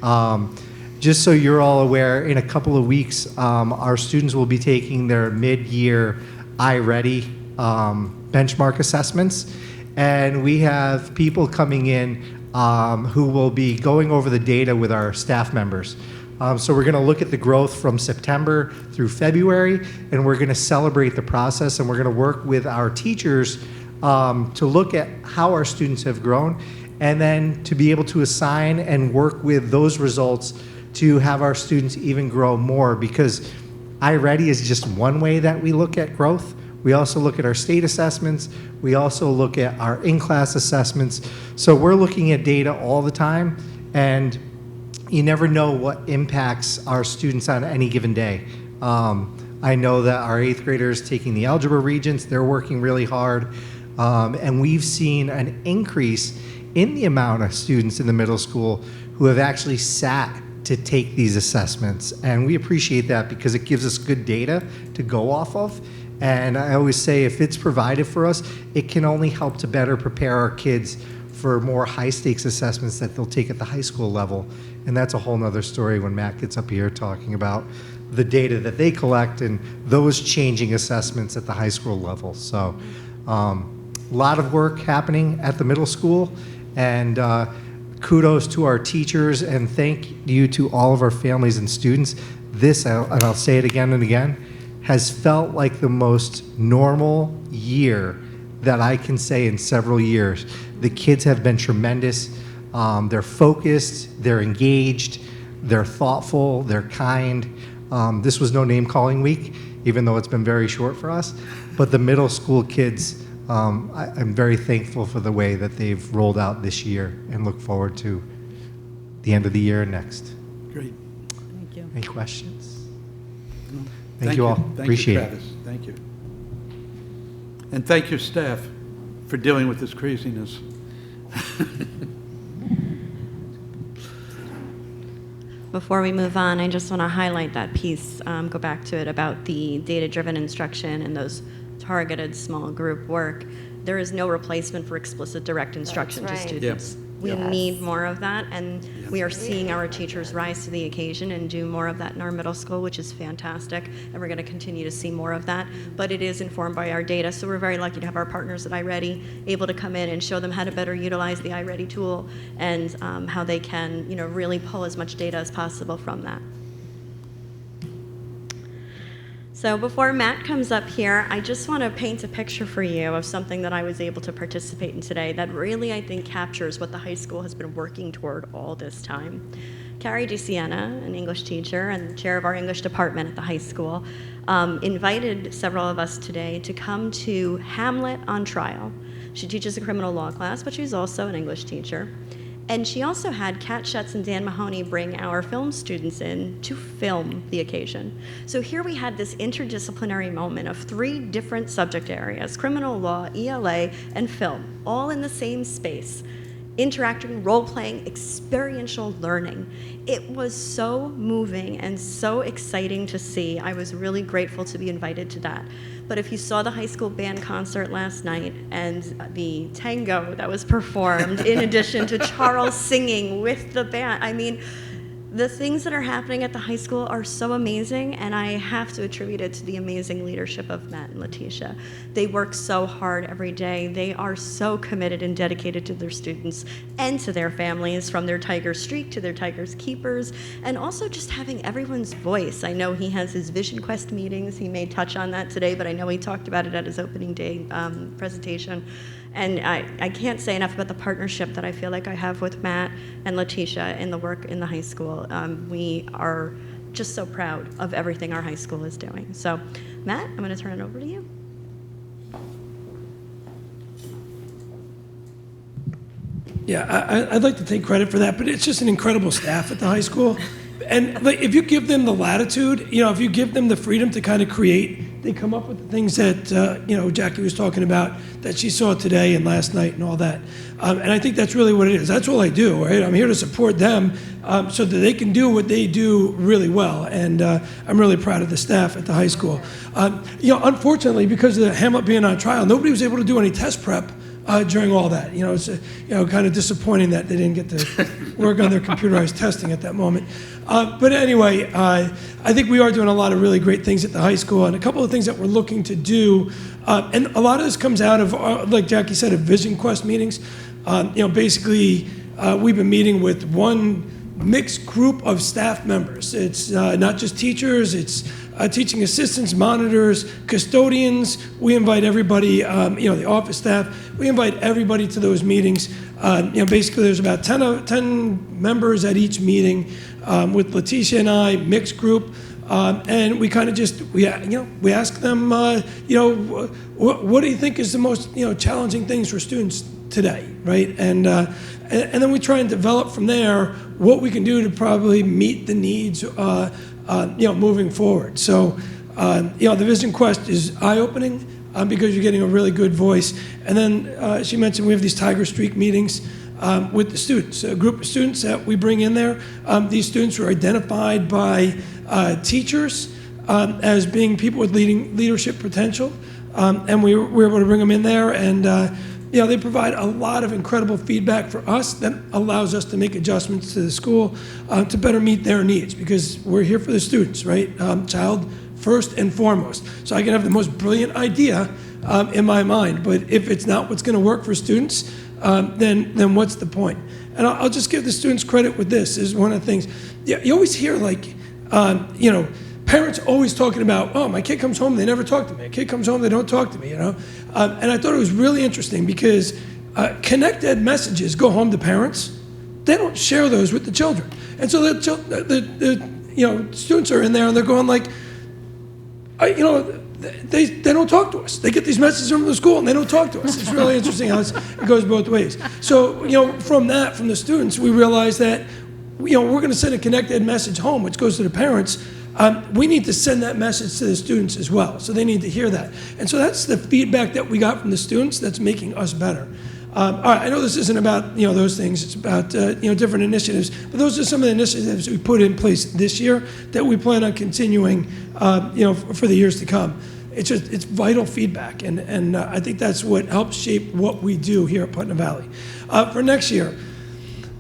Just so you're all aware, in a couple of weeks, our students will be taking their mid-year iReady benchmark assessments. And we have people coming in who will be going over the data with our staff members. So we're going to look at the growth from September through February, and we're going to celebrate the process, and we're going to work with our teachers to look at how our students have grown, and then to be able to assign and work with those results to have our students even grow more, because iReady is just one way that we look at growth. We also look at our state assessments. We also look at our in-class assessments. So we're looking at data all the time, and you never know what impacts our students on any given day. I know that our 8th graders taking the algebra regents, they're working really hard. And we've seen an increase in the amount of students in the middle school who have actually sat to take these assessments. And we appreciate that because it gives us good data to go off of. And I always say if it's provided for us, it can only help to better prepare our kids for more high-stakes assessments that they'll take at the high school level. And that's a whole nother story when Matt gets up here talking about the data that they collect and those changing assessments at the high school level. So a lot of work happening at the middle school, and kudos to our teachers, and thank you to all of our families and students. This, and I'll say it again and again, has felt like the most normal year that I can say in several years. The kids have been tremendous. They're focused, they're engaged, they're thoughtful, they're kind. This was no name calling week, even though it's been very short for us. But the middle school kids, I'm very thankful for the way that they've rolled out this year, and look forward to the end of the year and next. Great. Thank you. Any questions? No. Thank you all. Appreciate it. Travis. Thank you. And thank your staff for dealing with this craziness. Before we move on, I just want to highlight that piece, go back to it about the data-driven instruction and those targeted small group work. There is no replacement for explicit direct instruction to right. students. We Yes. need more of that, and we are seeing our teachers rise to the occasion and do more of that in our middle school, which is fantastic, and we're going to continue to see more of that. But it is informed by our data, so we're very lucky to have our partners at iReady able to come in and show them how to better utilize the iReady tool and how they can, really pull as much data as possible from that. So before Matt comes up here, I just want to paint a picture for you of something that I was able to participate in today that really, I think, captures what the high school has been working toward all this time. Carrie DeSiena, an English teacher and chair of our English department at the high school, invited several of us today to come to Hamlet on Trial. She teaches a criminal law class, but she's also an English teacher. And she also had Kat Schutz and Dan Mahoney bring our film students in to film the occasion. So here we had this interdisciplinary moment of 3 different subject areas, criminal law, ELA, and film, all in the same space. Interacting, role-playing, experiential learning. It was so moving and so exciting to see. I was really grateful to be invited to that. But if you saw the high school band concert last night and the tango that was performed, in addition to Charles singing with the band, I mean, the things that are happening at the high school are so amazing, and I have to attribute it to the amazing leadership of Matt and Letitia. They work so hard every day. They are so committed and dedicated to their students and to their families, from their Tiger's Streak to their Tiger's Keepers, and also just having everyone's voice. I know he has his Vision Quest meetings. He may touch on that today, but I know he talked about it at his opening day presentation. And I can't say enough about the partnership that I feel like I have with Matt and Letitia in the work in the high school. We are just so proud of everything our high school is doing. So, Matt, I'm going to turn it over to you. Yeah, I'd like to take credit for that, but it's just an incredible staff at the high school. And like, if you give them the latitude, if you give them the freedom to kind of create, they come up with the things that, Jackie was talking about, that she saw today and last night and all that. And I think that's really what it is. That's all I do, right? I'm here to support them so that they can do what they do really well. And I'm really proud of the staff at the high school. Unfortunately, because of the Hamlet being on trial, nobody was able to do any test prep during all that. It's kind of disappointing that they didn't get to work on their computerized testing at that moment. But anyway, I think we are doing a lot of really great things at the high school, and a couple of things that we're looking to do. And a lot of this comes out of, like Jackie said, of Vision Quest meetings. Basically, we've been meeting with one mixed group of staff members. It's not just teachers, it's teaching assistants, monitors, custodians. We invite everybody, the office staff, we invite everybody to those meetings. Basically there's about 10 members at each meeting with Letitia and I, mixed group. And we kind of just, we ask them, what do you think is the most, challenging things for students today, right? And then we try and develop from there what we can do to probably meet the needs, moving forward. So, the Vision Quest is eye-opening because you're getting a really good voice. And then she mentioned we have these Tiger Streak meetings with the students, a group of students that we bring in there. These students were identified by teachers as being people with leadership potential, and we were able to bring them in there, and they provide a lot of incredible feedback for us that allows us to make adjustments to the school to better meet their needs, because we're here for the students, right? Child first and foremost. So I can have the most brilliant idea in my mind, but if it's not what's going to work for students, then what's the point? And I'll just give the students credit with this. Is one of the things. You always hear parents always talking about, oh, my kid comes home, they never talk to me. A kid comes home, they don't talk to me, And I thought it was really interesting because Connect Ed messages go home to parents. They don't share those with the children. And so the students are in there and they're going like, they don't talk to us. They get these messages from the school and they don't talk to us. It's really interesting how it goes both ways. So, from the students, we realized that, we're going to send a Connect Ed message home, which goes to the parents. We need to send that message to the students as well, so they need to hear that. And so that's the feedback that we got from the students that's making us better. All right, I know this isn't about those things. It's about different initiatives, but those are some of the initiatives we put in place this year that we plan on continuing, for the years to come. It's vital feedback, and I think that's what helps shape what we do here at Putnam Valley. For next year.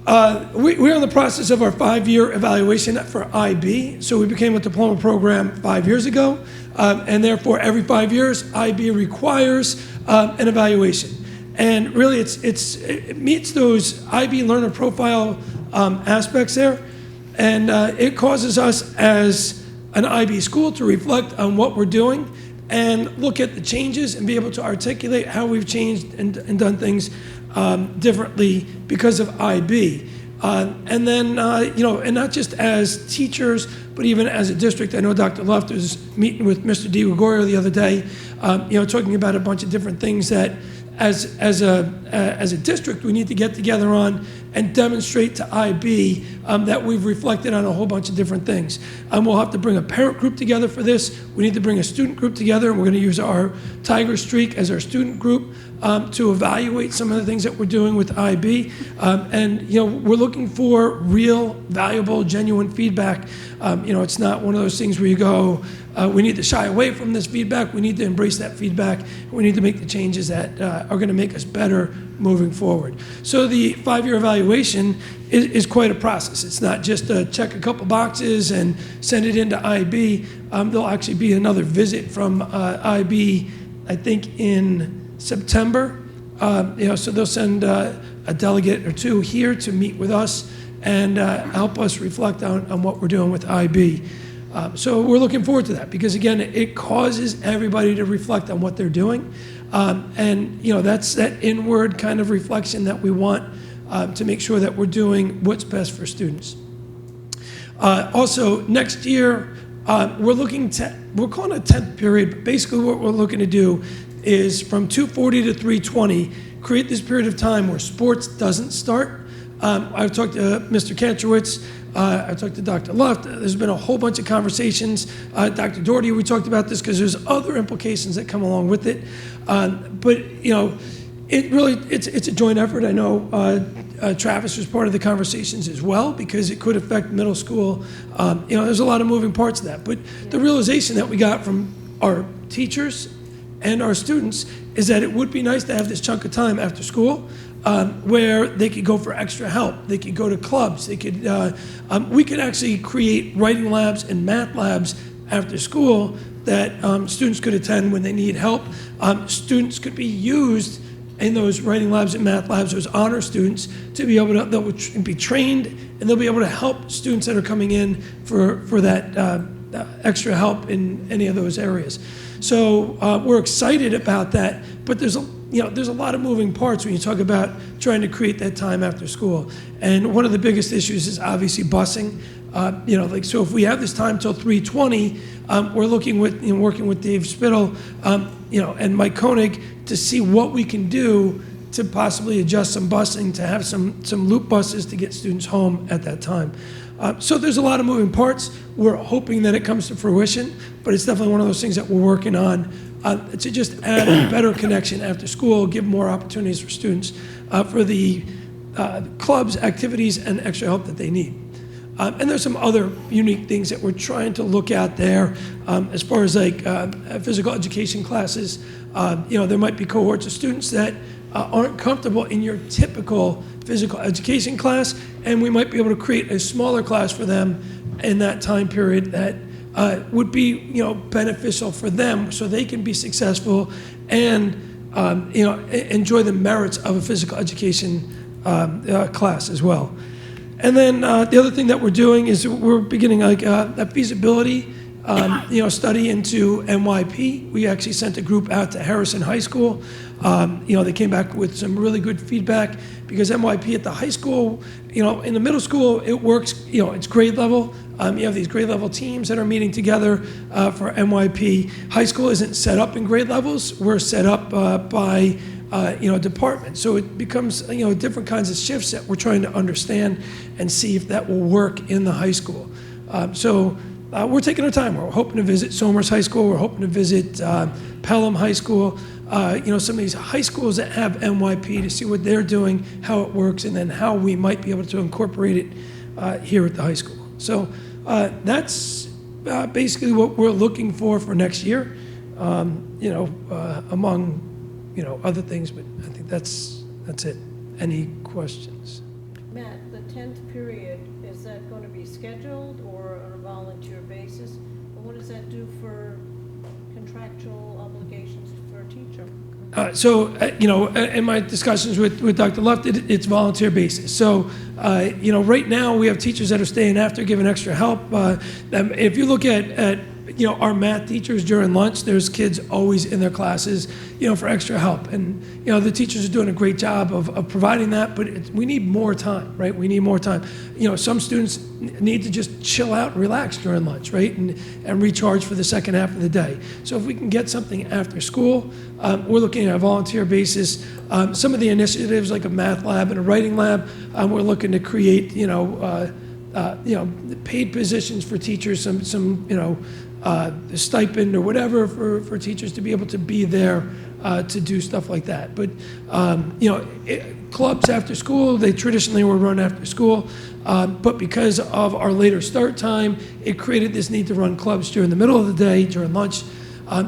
We're in the process of our 5-year evaluation for IB. So we became a diploma program 5 years ago, and therefore every 5 years, IB requires an evaluation. And really, it meets those IB learner profile aspects there, and it causes us as an IB school to reflect on what we're doing and look at the changes and be able to articulate how we've changed and done things differently because of IB. And then, and not just as teachers, but even as a district. I know Dr. Luft was meeting with Mr. DiGregorio the other day, talking about a bunch of different things that as a district we need to get together on and demonstrate to IB that we've reflected on a whole bunch of different things. We'll have to bring a parent group together for this. We need to bring a student group together, and we're going to use our Tiger Streak as our student group to evaluate some of the things that we're doing with IB. And we're looking for real, valuable, genuine feedback. It's not one of those things where you go, we need to shy away from this feedback. We need to embrace that feedback. We need to make the changes that are going to make us better moving forward. So the 5-year evaluation is quite a process. It's not just check a couple boxes and send it into IB. There'll actually be another visit from IB, I think, in September. So they'll send a delegate or two here to meet with us and help us reflect on what we're doing with IB. So we're looking forward to that because, again, it causes everybody to reflect on what they're doing. And that's that inward kind of reflection that we want to make sure that we're doing what's best for students. Also, next year, we're calling it a 10th period, but basically what we're looking to do is from 2:40 to 3:20, create this period of time where sports doesn't start, I've talked to Mr. Kantrowitz. I've talked to Dr. Luft. There's been a whole bunch of conversations. Dr. Doherty, we talked about this because there's other implications that come along with it. But it's a joint effort. I know Travis was part of the conversations as well because it could affect middle school. There's a lot of moving parts to that. But the realization that we got from our teachers and our students is that it would be nice to have this chunk of time after school where they could go for extra help. They could go to clubs. We could actually create writing labs and math labs after school that students could attend when they need help. Students could be used in those writing labs and math labs, those honor students, to be able to, they'll be trained and they'll be able to help students that are coming in for that extra help in any of those areas. So we're excited about that, but there's a lot of moving parts when you talk about trying to create that time after school. And one of the biggest issues is obviously busing. So if we have this time till 3:20, we're looking with, working with Dave Spittle, and Mike Koenig to see what we can do to possibly adjust some busing, to have some loop buses to get students home at that time. So there's a lot of moving parts. We're hoping that it comes to fruition, but it's definitely one of those things that we're working on to just add a better connection after school, give more opportunities for students for the clubs, activities, and extra help that they need. And there's some other unique things that we're trying to look at there as far as like physical education classes. There might be cohorts of students that aren't comfortable in your typical physical education class, and we might be able to create a smaller class for them in that time period that would be beneficial for them so they can be successful and enjoy the merits of a physical education class as well. And then the other thing that we're doing is we're beginning like a feasibility study into MYP. We actually sent a group out to Harrison High School. They came back with some really good feedback because MYP at the high school, in the middle school, it works, it's grade level. You have these grade level teams that are meeting together for MYP. High school isn't set up in grade levels. We're set up by department. So it becomes, different kinds of shifts that we're trying to understand and see if that will work in the high school. We're taking our time. We're hoping to visit Somers High School. We're hoping to visit Pelham High School. Some of these high schools that have MYP to see what they're doing, how it works, and then how we might be able to incorporate it here at the high school. So that's basically what we're looking for next year, among other things, but I think that's it. Any questions? Matt, the 10th period, is that going to be scheduled or on a volunteer basis? And what does that do for contractual obligations for a teacher? In my discussions with Dr. Luft, it's volunteer basis. So, right now we have teachers that are staying after, giving extra help. If you look at our math teachers during lunch, there's kids always in their classes, for extra help. And, the teachers are doing a great job of providing that, but we need more time, right? We need more time. Some students need to just chill out and relax during lunch, right? And recharge for the second half of the day. So if we can get something after school, we're looking at a volunteer basis. Some of the initiatives like a math lab and a writing lab, we're looking to create, paid positions for teachers, some stipend or whatever for teachers to be able to be there to do stuff like that. But clubs after school, they traditionally were run after school, but because of our later start time, it created this need to run clubs during the middle of the day, during lunch.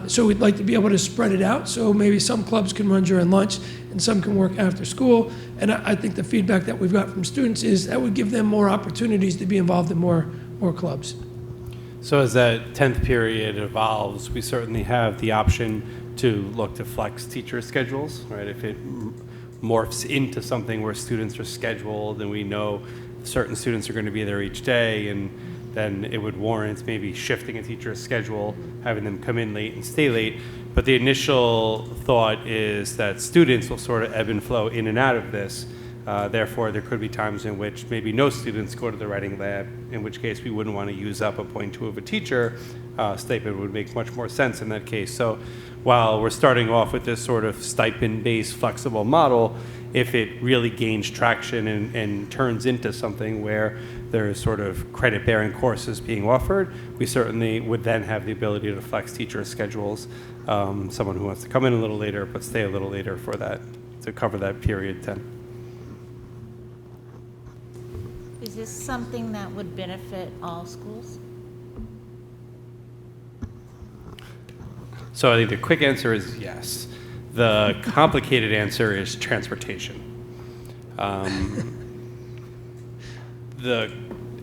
So we'd like to be able to spread it out, so maybe some clubs can run during lunch and some can work after school. And I think the feedback that we've got from students is that would give them more opportunities to be involved in more clubs. So as that 10th period evolves, we certainly have the option to look to flex teacher schedules, right? If it morphs into something where students are scheduled and we know certain students are going to be there each day, and then it would warrant maybe shifting a teacher's schedule, having them come in late and stay late. But the initial thought is that students will sort of ebb and flow in and out of this. Therefore, there could be times in which maybe no students go to the writing lab, in which case we wouldn't want to use up a 0.2 of a teacher. Stipend would make much more sense in that case. So while we're starting off with this sort of stipend-based flexible model, If it really gains traction and turns into something where there's sort of credit-bearing courses being offered, we certainly would then have the ability to flex teacher schedules. Someone who wants to come in a little later but stay a little later for that, to cover that period 10. Is this something that would benefit all schools? So I think the quick answer is yes. The complicated answer is transportation. The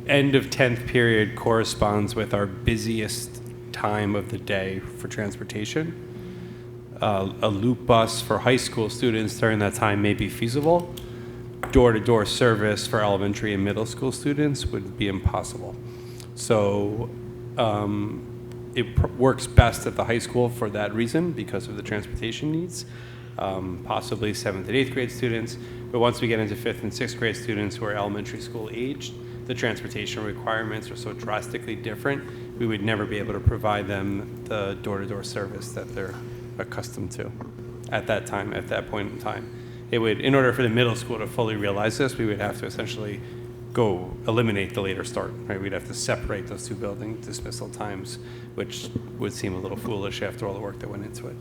end of 10th period corresponds with our busiest time of the day for transportation. A loop bus for high school students during that time may be feasible. Door-to-door service for elementary and middle school students would be impossible. So it works best at the high school for that reason, because of the transportation needs, possibly 7th and 8th grade students. But once we get into 5th and 6th grade students who are elementary school aged, the transportation requirements are so drastically different, we would never be able to provide them the door-to-door service that they're accustomed to at that time, at that point in time. It would, in order for the middle school to fully realize this, we would have to essentially go eliminate the later start, right? We'd have to separate those two building dismissal times, which would seem a little foolish after all the work that went into it.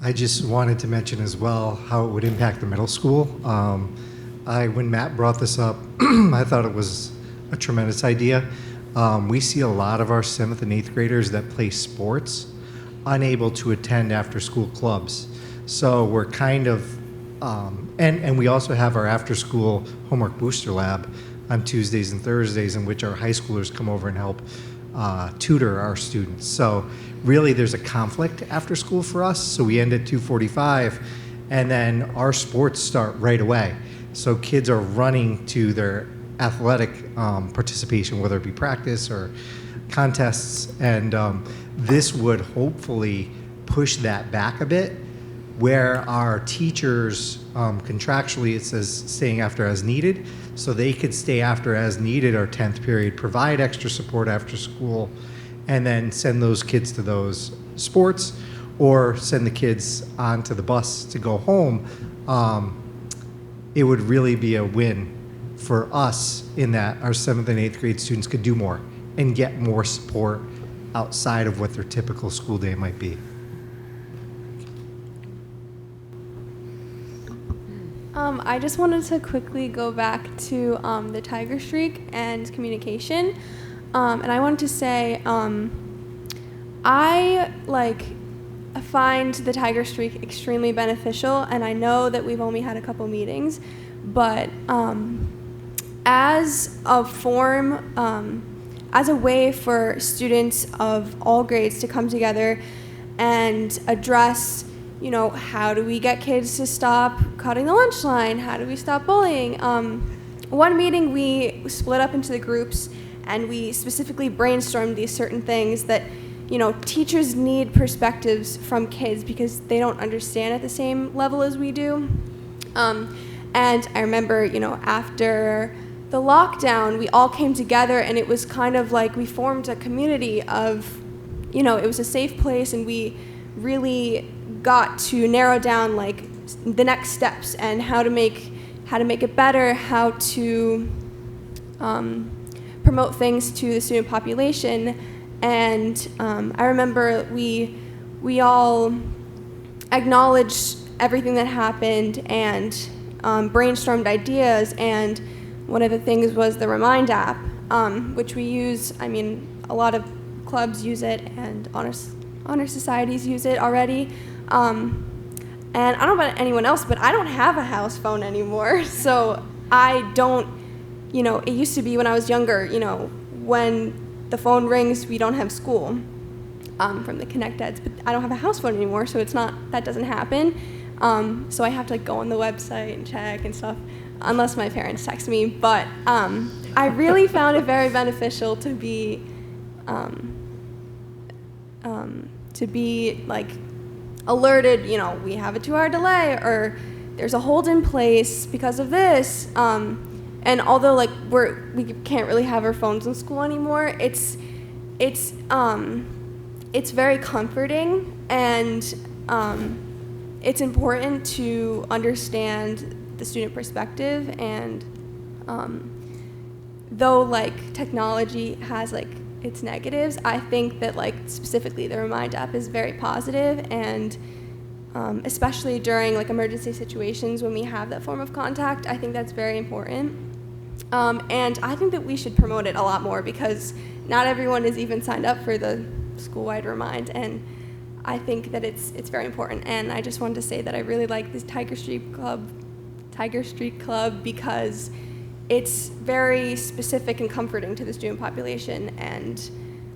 I just wanted to mention as well how it would impact the middle school. When Matt brought this up, I thought it was a tremendous idea. We see a lot of our 7th and 8th graders that play sports unable to attend after school clubs. So we're kind of, and we also have our after school homework booster lab on Tuesdays and Thursdays, in which our high schoolers come over and help tutor our students. So really there's a conflict after school for us. So we end at 2:45 and then our sports start right away. So kids are running to their athletic participation, whether it be practice or contests, and this would hopefully push that back a bit, where our teachers, contractually it says staying after as needed, so they could stay after as needed our 10th period, provide extra support after school, and then send those kids to those sports, or send the kids onto the bus to go home. It would really be a win for us in that our 7th and 8th grade students could do more and get more support outside of what their typical school day might be. I just wanted to quickly go back to the Tiger Streak and communication. And I wanted to say, I find the Tiger Streak extremely beneficial, and I know that we've only had a couple meetings, but as a form, as a way for students of all grades to come together and address, how do we get kids to stop cutting the lunch line? How do we stop bullying? One meeting we split up into the groups and we specifically brainstormed these certain things that, teachers need perspectives from kids because they don't understand at the same level as we do. And I remember, after the lockdown, we all came together and it was kind of like we formed a community of, it was a safe place, and we really got to narrow down the next steps and how to make it better, how to promote things to the student population. And I remember we all acknowledged everything that happened and brainstormed ideas, and one of the things was the Remind app, which we use. A lot of clubs use it, and honor societies use it already. And I don't know about anyone else, but I don't have a house phone anymore. So I don't, it used to be when I was younger, when the phone rings, we don't have school from the Connect Eds, but I don't have a house phone anymore, so that doesn't happen. So I have to go on the website and check and stuff, unless my parents text me. But I really found it very beneficial to be alerted, we have a 2-hour delay, or there's a hold in place because of this. And although we can't really have our phones in school anymore, it's very comforting, and it's important to understand the student perspective, and though like technology has like its negatives, I think that like specifically the Remind app is very positive, and especially during like emergency situations when we have that form of contact, I think that's very important. And I think that we should promote it a lot more, because not everyone is even signed up for the school-wide Remind, and I think that it's very important. And I just wanted to say that I really like this Tiger Street Club because it's very specific and comforting to the student population, and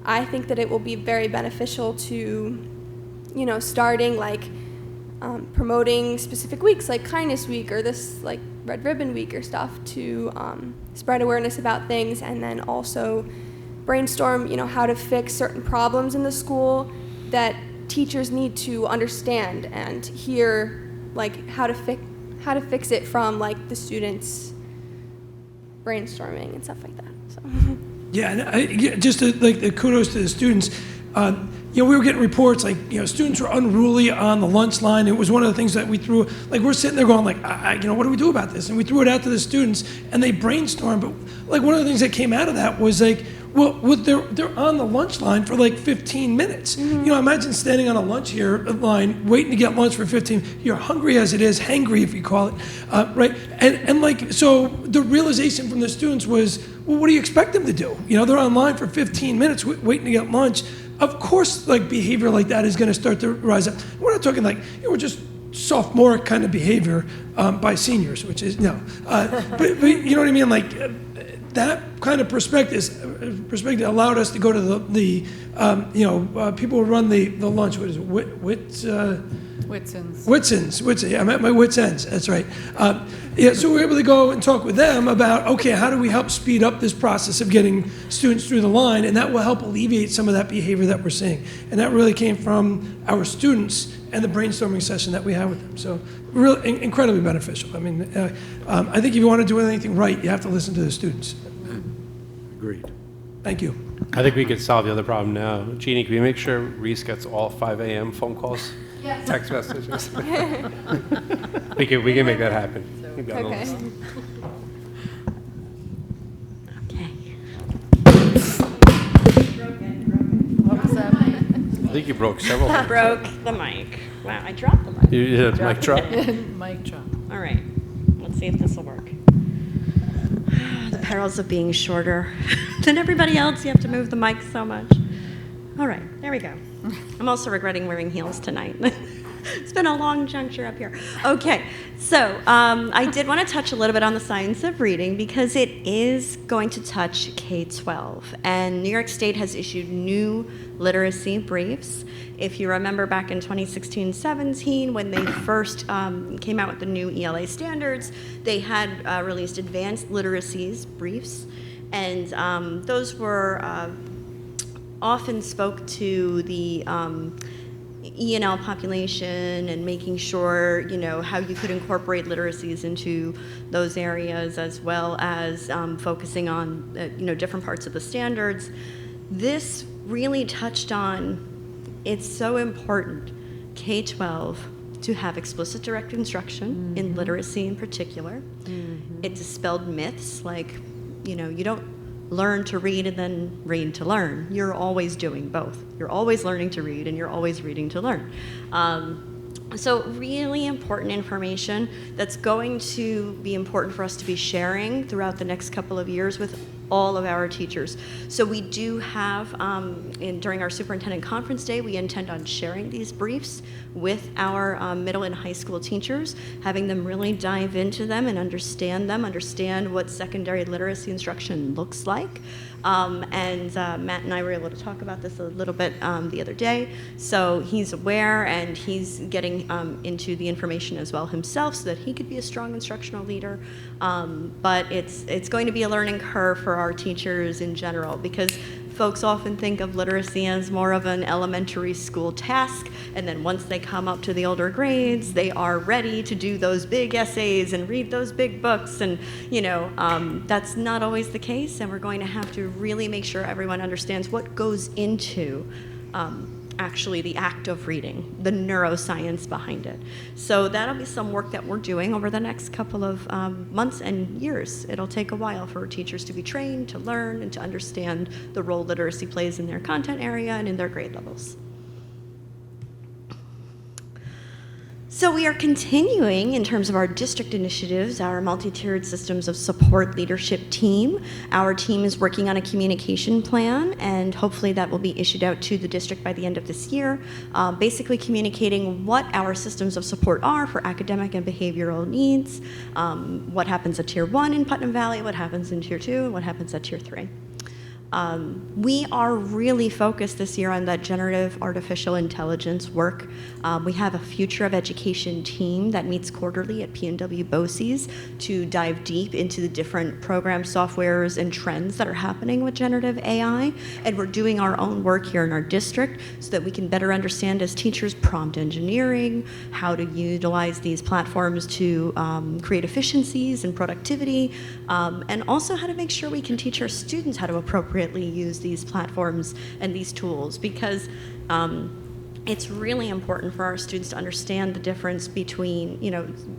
I think that it will be very beneficial to, you know, starting like promoting specific weeks like Kindness Week or this like Red Ribbon Week or stuff to spread awareness about things, and then also brainstorm, you know, how to fix certain problems in the school that teachers need to understand and hear, like how to fix it from like the students brainstorming and stuff like that. So. Yeah, and just like the kudos to the students. You know, we were getting reports like, you know, students were unruly on the lunch line. It was one of the things that we threw, like we're sitting there going like, you know, what do we do about this? And we threw it out to the students and they brainstormed. But like one of the things that came out of that was like, well, they're on the lunch line for like 15 minutes. Mm-hmm. You know, imagine standing on a lunch line, waiting to get lunch for 15. You're hungry as it is, hangry if you call it, right? And like, so the realization from the students was, well, what do you expect them to do? You know, they're online for 15 minutes waiting to get lunch. Of course, like behavior like that is going to start to rise up. We're not talking like, you know, we're just sophomoric kind of behavior by seniors, which is, no. But you know what I mean? Like, that kind of perspective allowed us to go to the you know, people who run the lunch. What is it? Whitson's. Yeah, I'm at my wits' ends. That's right. Yeah, so we were able to go and talk with them about, okay, how do we help speed up this process of getting students through the line, and that will help alleviate some of that behavior that we're seeing. And that really came from our students and the brainstorming session that we had with them. So really incredibly beneficial. I mean, I think if you want to do anything right, you have to listen to the students. Agreed. Thank you. I think we could solve the other problem now. Jeannie, can we make sure Reese gets all 5 a.m. phone calls? Yes. Text messages? we can make that happen. Okay. Okay. What was that? I think you broke several I times. broke the mic. Wow, I dropped the mic. You did a mic drop? Mic drop. All right, let's see if this will work. The perils of being shorter than everybody else. You have to move the mic so much. All right, there we go. I'm also regretting wearing heels tonight. It's been a long juncture up here. Okay, so I did want to touch a little bit on the science of reading because it is going to touch K-12. And New York State has issued new literacy briefs. If you remember back in 2016-17, when they first came out with the new ELA standards, they had released advanced literacies briefs. And those were often spoke to the E&L population and making sure, you know, how you could incorporate literacies into those areas, as well as focusing on, you know, different parts of the standards. This really touched on, it's so important, K-12, to have explicit direct instruction in literacy in particular. It dispelled myths like, you know, you don't learn to read and then read to learn. You're always doing both. You're always learning to read and you're always reading to learn. So really important information that's going to be important for us to be sharing throughout the next couple of years with all of our teachers. So we do have, during our superintendent conference day, we intend on sharing these briefs with our middle and high school teachers, having them really dive into them and understand what secondary literacy instruction looks like. And Matt and I were able to talk about this a little bit the other day. So he's aware and he's getting into the information as well himself so that he could be a strong instructional leader. But it's going to be a learning curve for our teachers in general, because folks often think of literacy as more of an elementary school task, and then once they come up to the older grades, they are ready to do those big essays and read those big books, and you know, that's not always the case, and we're going to have to really make sure everyone understands what goes into actually the act of reading, the neuroscience behind it. So that'll be some work that we're doing over the next couple of months and years. It'll take a while for teachers to be trained, to learn, and to understand the role literacy plays in their content area and in their grade levels. So we are continuing in terms of our district initiatives, our multi-tiered systems of support leadership team. Our team is working on a communication plan, and hopefully that will be issued out to the district by the end of this year, basically communicating what our systems of support are for academic and behavioral needs, what happens at Tier 1 in Putnam Valley, what happens in Tier 2, and what happens at Tier 3. We are really focused this year on that generative artificial intelligence work. We have a Future of Education team that meets quarterly at P&W BOCES to dive deep into the different program softwares and trends that are happening with generative AI. And we're doing our own work here in our district so that we can better understand as teachers prompt engineering, how to utilize these platforms to create efficiencies and productivity, and also how to make sure we can teach our students how to appropriately use these platforms and these tools, because it's really important for our students to understand the difference between,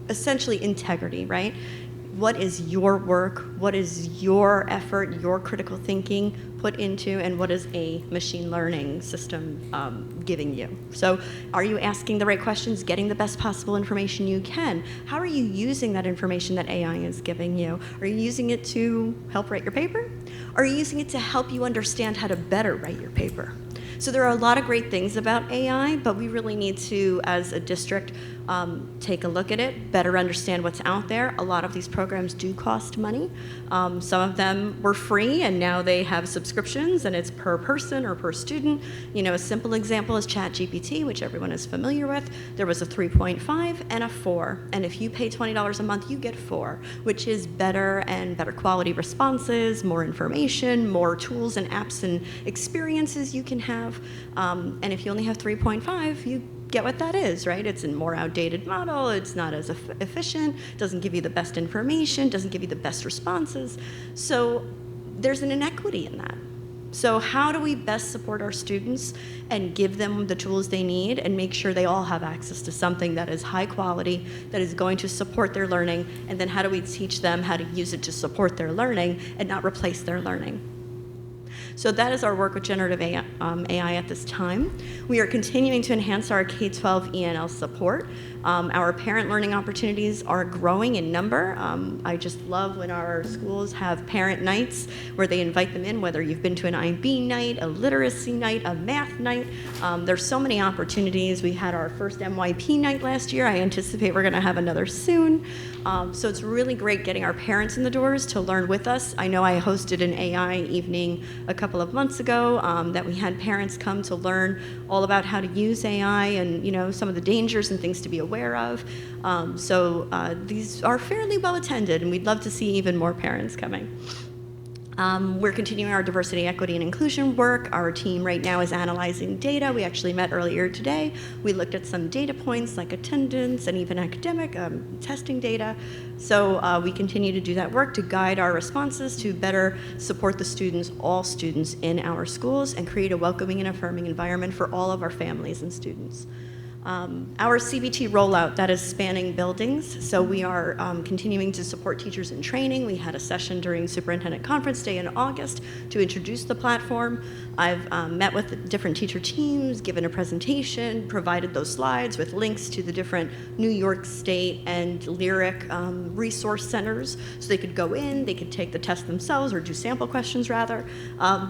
essentially integrity, right? What is your work? What is your effort, your critical thinking put into, and what is a machine learning system giving you? So are you asking the right questions, getting the best possible information you can? How are you using that information that AI is giving you? Are you using it to help write your paper? Are you using it to help you understand how to better write your paper? So there are a lot of great things about AI, but we really need to, as a district, take a look at it, better understand what's out there. A lot of these programs do cost money. Some of them were free, and now they have subscriptions, and it's per person or per student. A simple example is ChatGPT, which everyone is familiar with. There was a 3.5 and a 4, and if you pay $20 a month, you get 4, which is better and better quality responses, more information, more tools and apps and experiences you can have. And if you only have 3.5, you get what that is, right? It's a more outdated model, it's not as efficient, doesn't give you the best information, doesn't give you the best responses. So there's an inequity in that. So how do we best support our students and give them the tools they need and make sure they all have access to something that is high quality, that is going to support their learning, and then how do we teach them how to use it to support their learning and not replace their learning? So that is our work with generative AI at this time. We are continuing to enhance our K-12 E&L support. Our parent learning opportunities are growing in number. I just love when our schools have parent nights where they invite them in, whether you've been to an IB night, a literacy night, a math night. There's so many opportunities. We had our first MYP night last year. I anticipate we're gonna have another soon. So it's really great getting our parents in the doors to learn with us. I know I hosted an AI evening a couple of months ago that we had parents come to learn all about how to use AI and some of the dangers and things to be aware of. So these are fairly well attended, and we'd love to see even more parents coming. We're continuing our diversity, equity, and inclusion work. Our team right now is analyzing data. We actually met earlier today. We looked at some data points like attendance and even academic testing data. So we continue to do that work to guide our responses to better support the students, all students in our schools, and create a welcoming and affirming environment for all of our families and students. Our CBT rollout, that is spanning buildings, so we are continuing to support teachers in training. We had a session during Superintendent Conference Day in August to introduce the platform. I've met with different teacher teams, given a presentation, provided those slides with links to the different New York State and Lyric resource centers, so they could go in, they could take the test themselves, or do sample questions rather,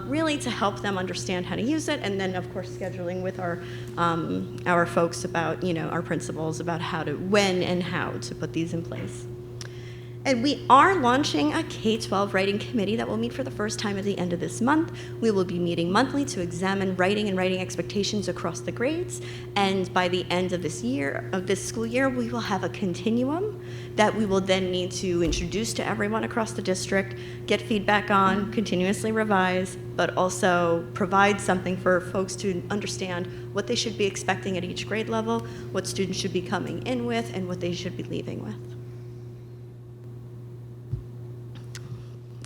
really to help them understand how to use it, and then of course scheduling with our folks about, our principals about how to, when and how to put these in place. And we are launching a K-12 writing committee that will meet for the first time at the end of this month. We will be meeting monthly to examine writing and writing expectations across the grades. And by the end of this school year, we will have a continuum that we will then need to introduce to everyone across the district, get feedback on, continuously revise, but also provide something for folks to understand what they should be expecting at each grade level, what students should be coming in with, and what they should be leaving with.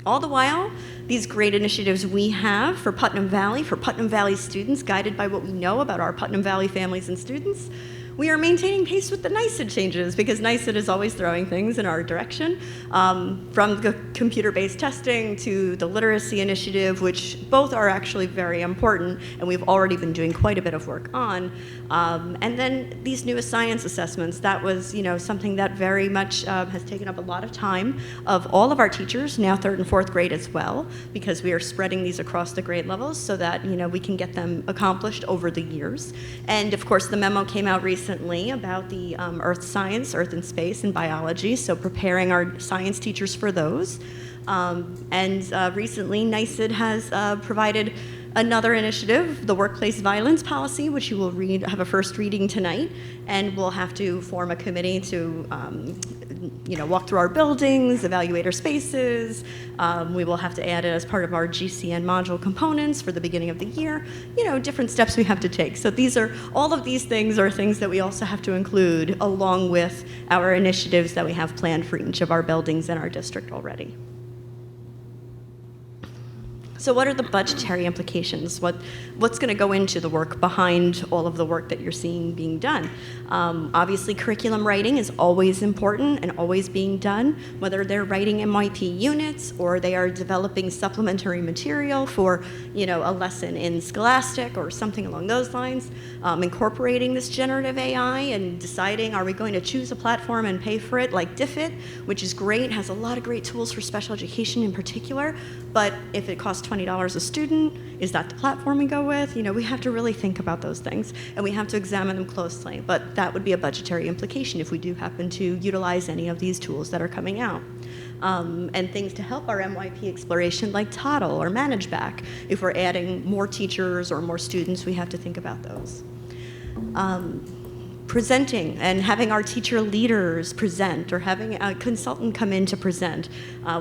All the while, these great initiatives we have for Putnam Valley students, guided by what we know about our Putnam Valley families and students, we are maintaining pace with the NYSED changes, because NYSED is always throwing things in our direction, from the computer-based testing to the literacy initiative, which both are actually very important, and we've already been doing quite a bit of work on. And then these newest science assessments, that was something that very much has taken up a lot of time of all of our teachers, now 3rd and 4th grade as well, because we are spreading these across the grade levels so that we can get them accomplished over the years. And of course, the memo came out recently about the earth science, earth and space, and biology, so preparing our science teachers for those. Recently, NYSED has provided another initiative, the workplace violence policy, which you will have a first reading tonight, and we'll have to form a committee to walk through our buildings, evaluate our spaces. We will have to add it as part of our GCN module components for the beginning of the year. Different steps we have to take. So all of these things are things that we also have to include along with our initiatives that we have planned for each of our buildings in our district already. So what are the budgetary implications? What's going to go into the work behind all of the work that you're seeing being done? Obviously, curriculum writing is always important and always being done, whether they're writing MYP units or they are developing supplementary material for a lesson in Scholastic or something along those lines, incorporating this generative AI and deciding, are we going to choose a platform and pay for it like DFID, which is great, has a lot of great tools for special education in particular, but if it costs $20 a student, is that the platform we go with? We have to really think about those things, and we have to examine them closely, but that would be a budgetary implication if we do happen to utilize any of these tools that are coming out. And things to help our MYP exploration like Toddle or ManageBack. If we're adding more teachers or more students, we have to think about those. Presenting and having our teacher leaders present or having a consultant come in to present.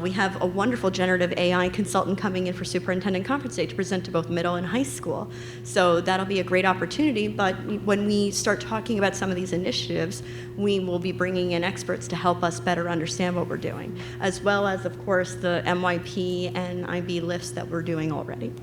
We have a wonderful generative AI consultant coming in for Superintendent Conference Day to present to both middle and high school. So that'll be a great opportunity, but when we start talking about some of these initiatives, we will be bringing in experts to help us better understand what we're doing, as well as, of course, the MYP and IB lifts that we're doing already.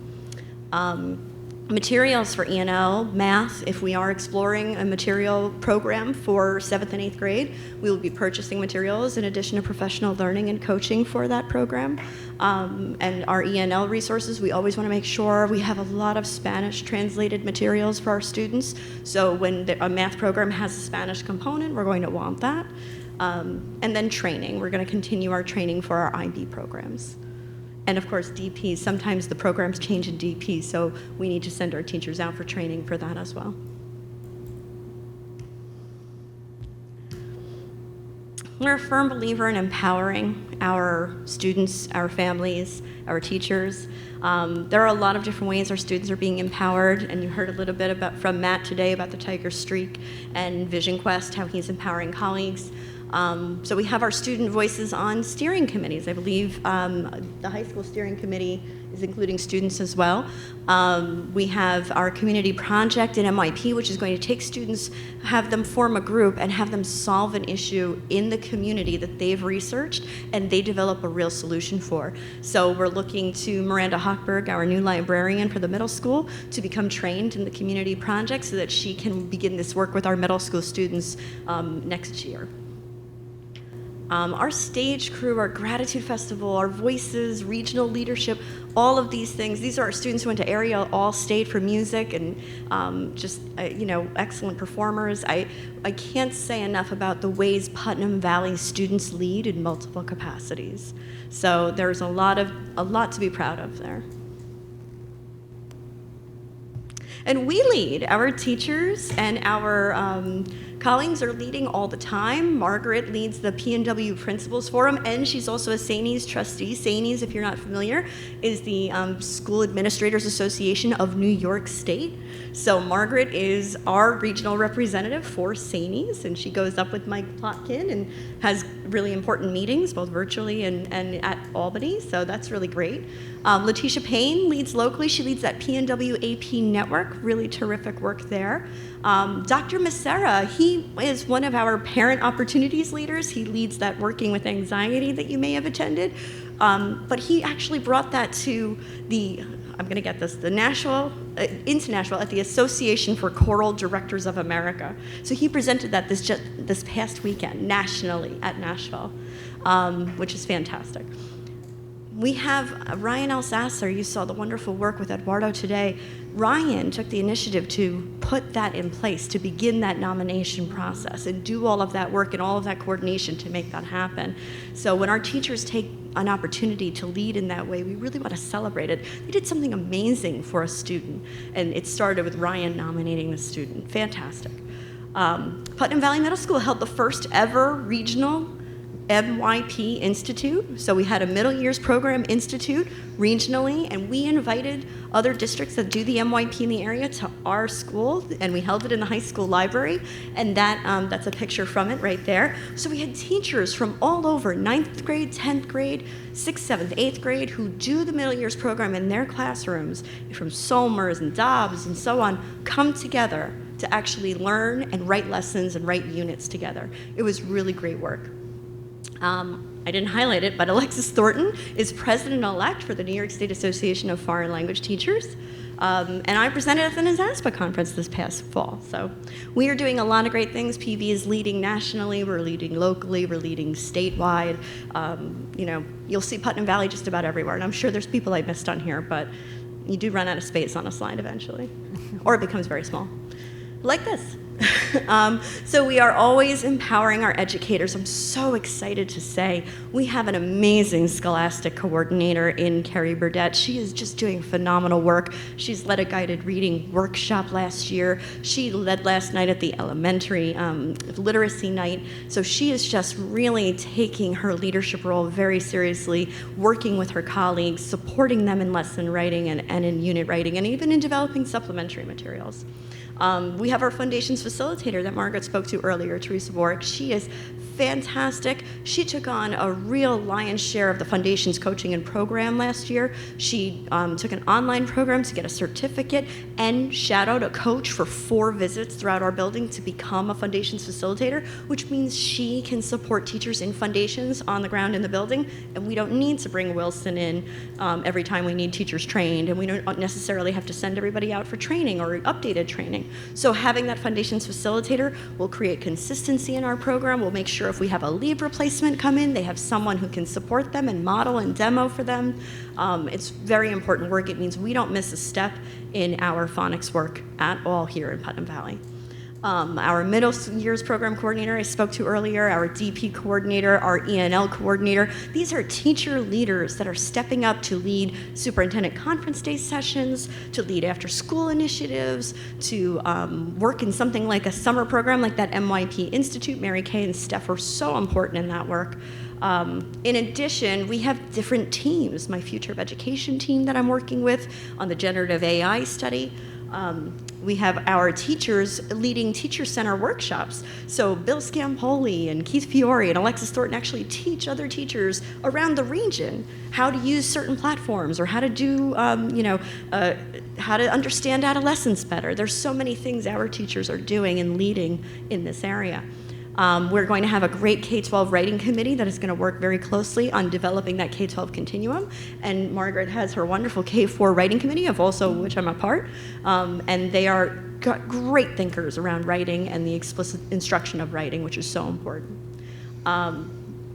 Materials for E&L, math, if we are exploring a material program for 7th and 8th grade, we will be purchasing materials in addition to professional learning and coaching for that program. And our E&L resources, we always want to make sure we have a lot of Spanish translated materials for our students. So when a math program has a Spanish component, we're going to want that. And then training, we're going to continue our training for our IB programs. And of course, DP, sometimes the programs change in DP, so we need to send our teachers out for training for that as well. We're a firm believer in empowering our students, our families, our teachers. There are a lot of different ways our students are being empowered, and you heard a little bit from Matt today about the Tiger Streak and Vision Quest, how he's empowering colleagues. So we have our student voices on steering committees. I believe the high school steering committee is including students as well. We have our community project in MYP, which is going to take students, have them form a group, and have them solve an issue in the community that they've researched and they develop a real solution for. So we're looking to Miranda Hochberg, our new librarian for the middle school, to become trained in the community project so that she can begin this work with our middle school students next year. Our stage crew, our gratitude festival, our voices, regional leadership, all of these things. These are our students who went to area all-state for music and excellent performers. I can't say enough about the ways Putnam Valley students lead in multiple capacities. So there's a lot to be proud of there. And we lead. Our teachers and our colleagues are leading all the time. Margaret leads the P&W Principals Forum, and she's also a SANES trustee. SANES, if you're not familiar, is the School Administrators Association of New York State. So Margaret is our regional representative for SANES, and she goes up with Mike Plotkin and has really important meetings, both virtually and at Albany, so that's really great. Letitia Payne leads locally. She leads that P&W AP network, really terrific work there. Dr. Macera, he he is one of our parent opportunities leaders. He leads that working with anxiety that you may have attended. But he actually brought that to the, I'm going to get this, the international, at the Association for Choral Directors of America. So he presented that this past weekend nationally at Nashville, which is fantastic. We have Ryan Alsasser. You saw the wonderful work with Eduardo today. Ryan took the initiative to put that in place, to begin that nomination process and do all of that work and all of that coordination to make that happen. So when our teachers take an opportunity to lead in that way, we really want to celebrate it. They did something amazing for a student, and it started with Ryan nominating the student. Fantastic. Putnam Valley Middle School held the first ever regional MYP Institute. So we had a middle years program institute regionally, and we invited other districts that do the MYP in the area to our school, and we held it in the high school library, and that's a picture from it right there. So we had teachers from all over, 9th grade, 10th grade, 6th, 7th, 8th grade, who do the middle years program in their classrooms, from Solmers and Dobbs and so on, come together to actually learn and write lessons and write units together. It was really great work. I didn't highlight it, but Alexis Thornton is president-elect for the New York State Association of Foreign Language Teachers. And I presented at the NASASPA conference this past fall. So we are doing a lot of great things. PV is leading nationally, we're leading locally, we're leading statewide. You'll see Putnam Valley just about everywhere. And I'm sure there's people I missed on here, but you do run out of space on a slide eventually. Or it becomes very small. Like this. So we are always empowering our educators. I'm so excited to say we have an amazing scholastic coordinator in Carrie Burdett. She is just doing phenomenal work. She's led a guided reading workshop last year. She led last night at the elementary literacy night. So she is just really taking her leadership role very seriously, working with her colleagues, supporting them in lesson writing and in unit writing, and even in developing supplementary materials. We have our Foundations facilitator that Margaret spoke to earlier, Teresa Borick. She is fantastic. She took on a real lion's share of the Foundations coaching and program last year. She took an online program to get a certificate and shadowed a coach for 4 visits throughout our building to become a Foundations facilitator, which means she can support teachers in Foundations on the ground in the building, and we don't need to bring Wilson in every time we need teachers trained, and we don't necessarily have to send everybody out for training or updated training. So having that Foundations facilitator will create consistency in our program. We'll make sure if we have a leave replacement come in, they have someone who can support them and model and demo for them. It's very important work. It means we don't miss a step in our phonics work at all here in Putnam Valley. Our middle years program coordinator I spoke to earlier, our DP coordinator, our ENL coordinator. These are teacher leaders that are stepping up to lead superintendent conference day sessions, to lead after school initiatives, to work in something like a summer program like that MYP Institute. Mary Kay and Steph are so important in that work. In addition, we have different teams. My Future of Education team that I'm working with on the generative AI study. We have our teachers leading teacher center workshops. So Bill Scampoli and Keith Fiore and Alexis Thornton actually teach other teachers around the region how to use certain platforms or how to do, how to understand adolescents better. There's so many things our teachers are doing and leading in this area. We're going to have a great K-12 writing committee that is going to work very closely on developing that K-12 continuum. And Margaret has her wonderful K-4 writing committee, of also which I'm a part. And they are great thinkers around writing and the explicit instruction of writing, which is so important.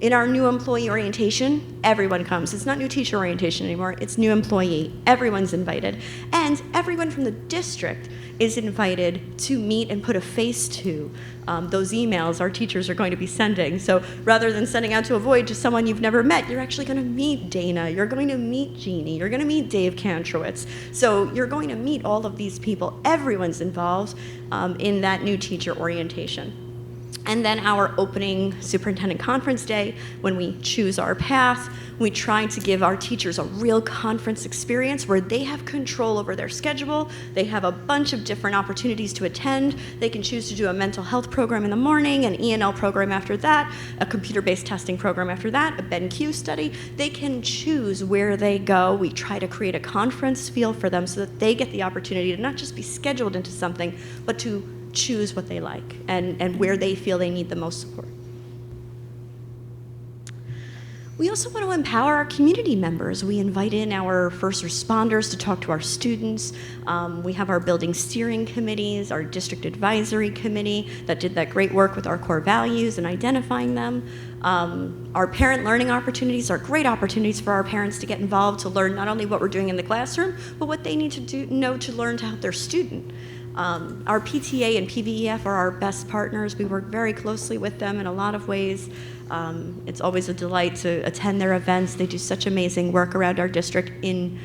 In our new employee orientation, everyone comes. It's not new teacher orientation anymore, it's new employee. Everyone's invited. And everyone from the district is invited to meet and put a face to those emails our teachers are going to be sending. So rather than sending out to a void to someone you've never met, you're actually going to meet Dana, you're going to meet Jeannie, you're going to meet Dave Kantrowitz. So you're going to meet all of these people. Everyone's involved in that new teacher orientation. And then our opening superintendent conference day, when we choose our path, we try to give our teachers a real conference experience where they have control over their schedule. They have a bunch of different opportunities to attend. They can choose to do a mental health program in the morning, an ENL program after that, a computer-based testing program after that, a BenQ study. They can choose where they go. We try to create a conference feel for them so that they get the opportunity to not just be scheduled into something, but to choose what they like and where they feel they need the most support. We also want to empower our community members. We invite in our first responders to talk to our students. We have our building steering committees, our district advisory committee that did that great work with our core values and identifying them. Our parent learning opportunities are great opportunities for our parents to get involved, to learn not only what we're doing in the classroom, but what they need to know to learn to help their student. Our PTA and PVEF are our best partners. We work very closely with them in a lot of ways. It's always a delight to attend their events. They do such amazing work around our district in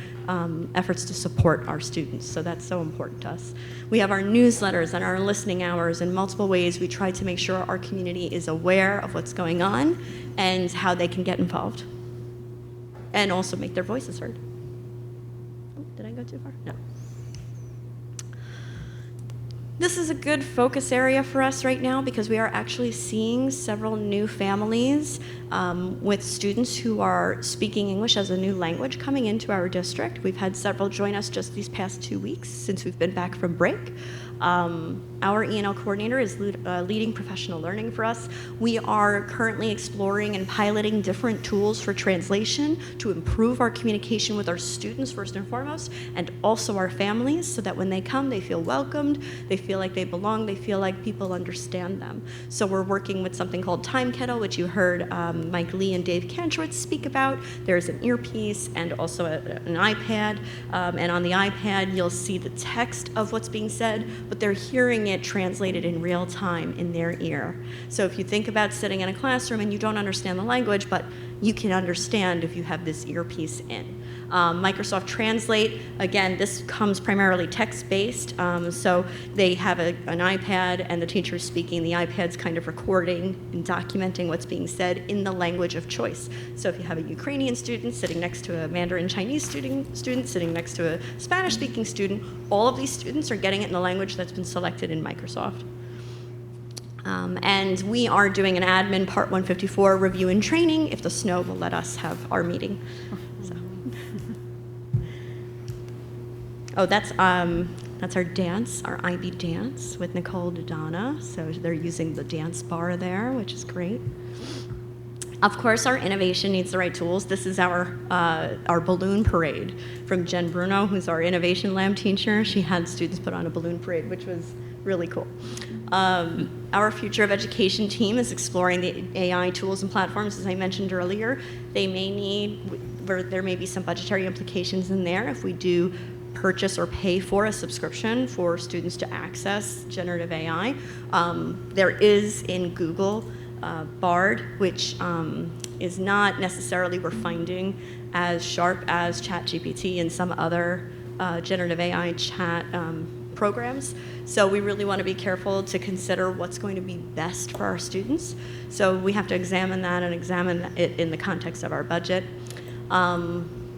efforts to support our students, so that's so important to us. We have our newsletters and our listening hours. In multiple ways, we try to make sure our community is aware of what's going on and how they can get involved and also make their voices heard. Oh, did I go too far? No. This is a good focus area for us right now because we are actually seeing several new families with students who are speaking English as a new language coming into our district. We've had several join us just these past 2 weeks since we've been back from break. Our E&L coordinator is leading professional learning for us. We are currently exploring and piloting different tools for translation to improve our communication with our students first and foremost, and also our families, so that when they come, they feel welcomed, they feel like they belong, they feel like people understand them. So we're working with something called Time Kettle, which you heard Mike Lee and Dave Kantrowitz speak about. There's an earpiece and also an iPad, and on the iPad, you'll see the text of what's being said, but they're hearing it translated in real time in their ear. So if you think about sitting in a classroom and you don't understand the language, but you can understand if you have this earpiece in. Microsoft Translate, again, this comes primarily text-based, so they have an iPad and the teacher is speaking, the iPad's kind of recording and documenting what's being said in the language of choice. So if you have a Ukrainian student sitting next to a Mandarin Chinese student sitting next to a Spanish-speaking student, all of these students are getting it in the language that's been selected in Microsoft. And we are doing an admin Part 154 review and training if the snow will let us have our meeting. So. Oh, that's our dance, our IB dance with Nicole Dodonna. So they're using the dance bar there, which is great. Of course, our innovation needs the right tools. This is our balloon parade from Jen Bruno, who's our innovation lab teacher. She had students put on a balloon parade, which was really cool. Our Future of Education team is exploring the AI tools and platforms, as I mentioned earlier. There may be some budgetary implications in there if we do purchase or pay for a subscription for students to access generative AI. There is in Google Bard, which is not necessarily, we're finding, as sharp as ChatGPT and some other generative AI chat programs. So we really want to be careful to consider what's going to be best for our students. So we have to examine that and examine it in the context of our budget.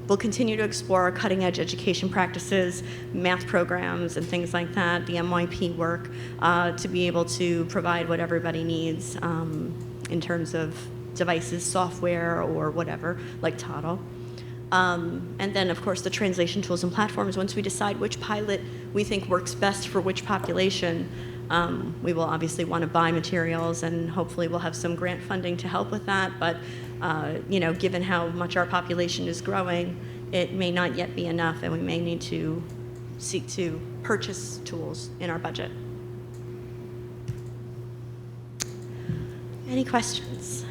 We'll continue to explore our cutting-edge education practices, math programs, and things like that, the MYP work, to be able to provide what everybody needs in terms of devices, software, or whatever, like Toddle. And then, of course, the translation tools and platforms. Once we decide which pilot we think works best for which population, we will obviously want to buy materials, and hopefully we'll have some grant funding to help with that. But given how much our population is growing, it may not yet be enough, and we may need to seek to purchase tools in our budget. Any questions?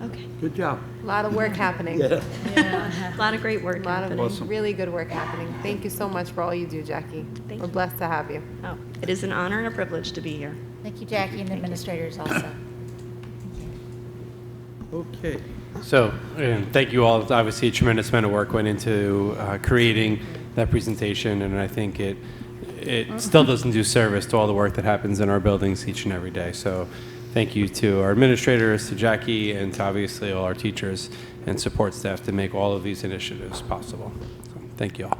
Okay. Good job. A lot of work happening. Yeah. A lot of great work A lot happening. of really good work happening. Thank you so much for all you do, Jackie. Thank We're you. blessed to have you. Oh, it is an honor and a privilege to be here. Thank you, Jackie, and the administrators also. Okay. So, thank you all. Obviously, a tremendous amount of work went into creating that presentation, and I think it still doesn't do service to all the work that happens in our buildings each and every day. So, thank you to our administrators, to Jackie, and to obviously all our teachers and support staff to make all of these initiatives possible. So, thank you all.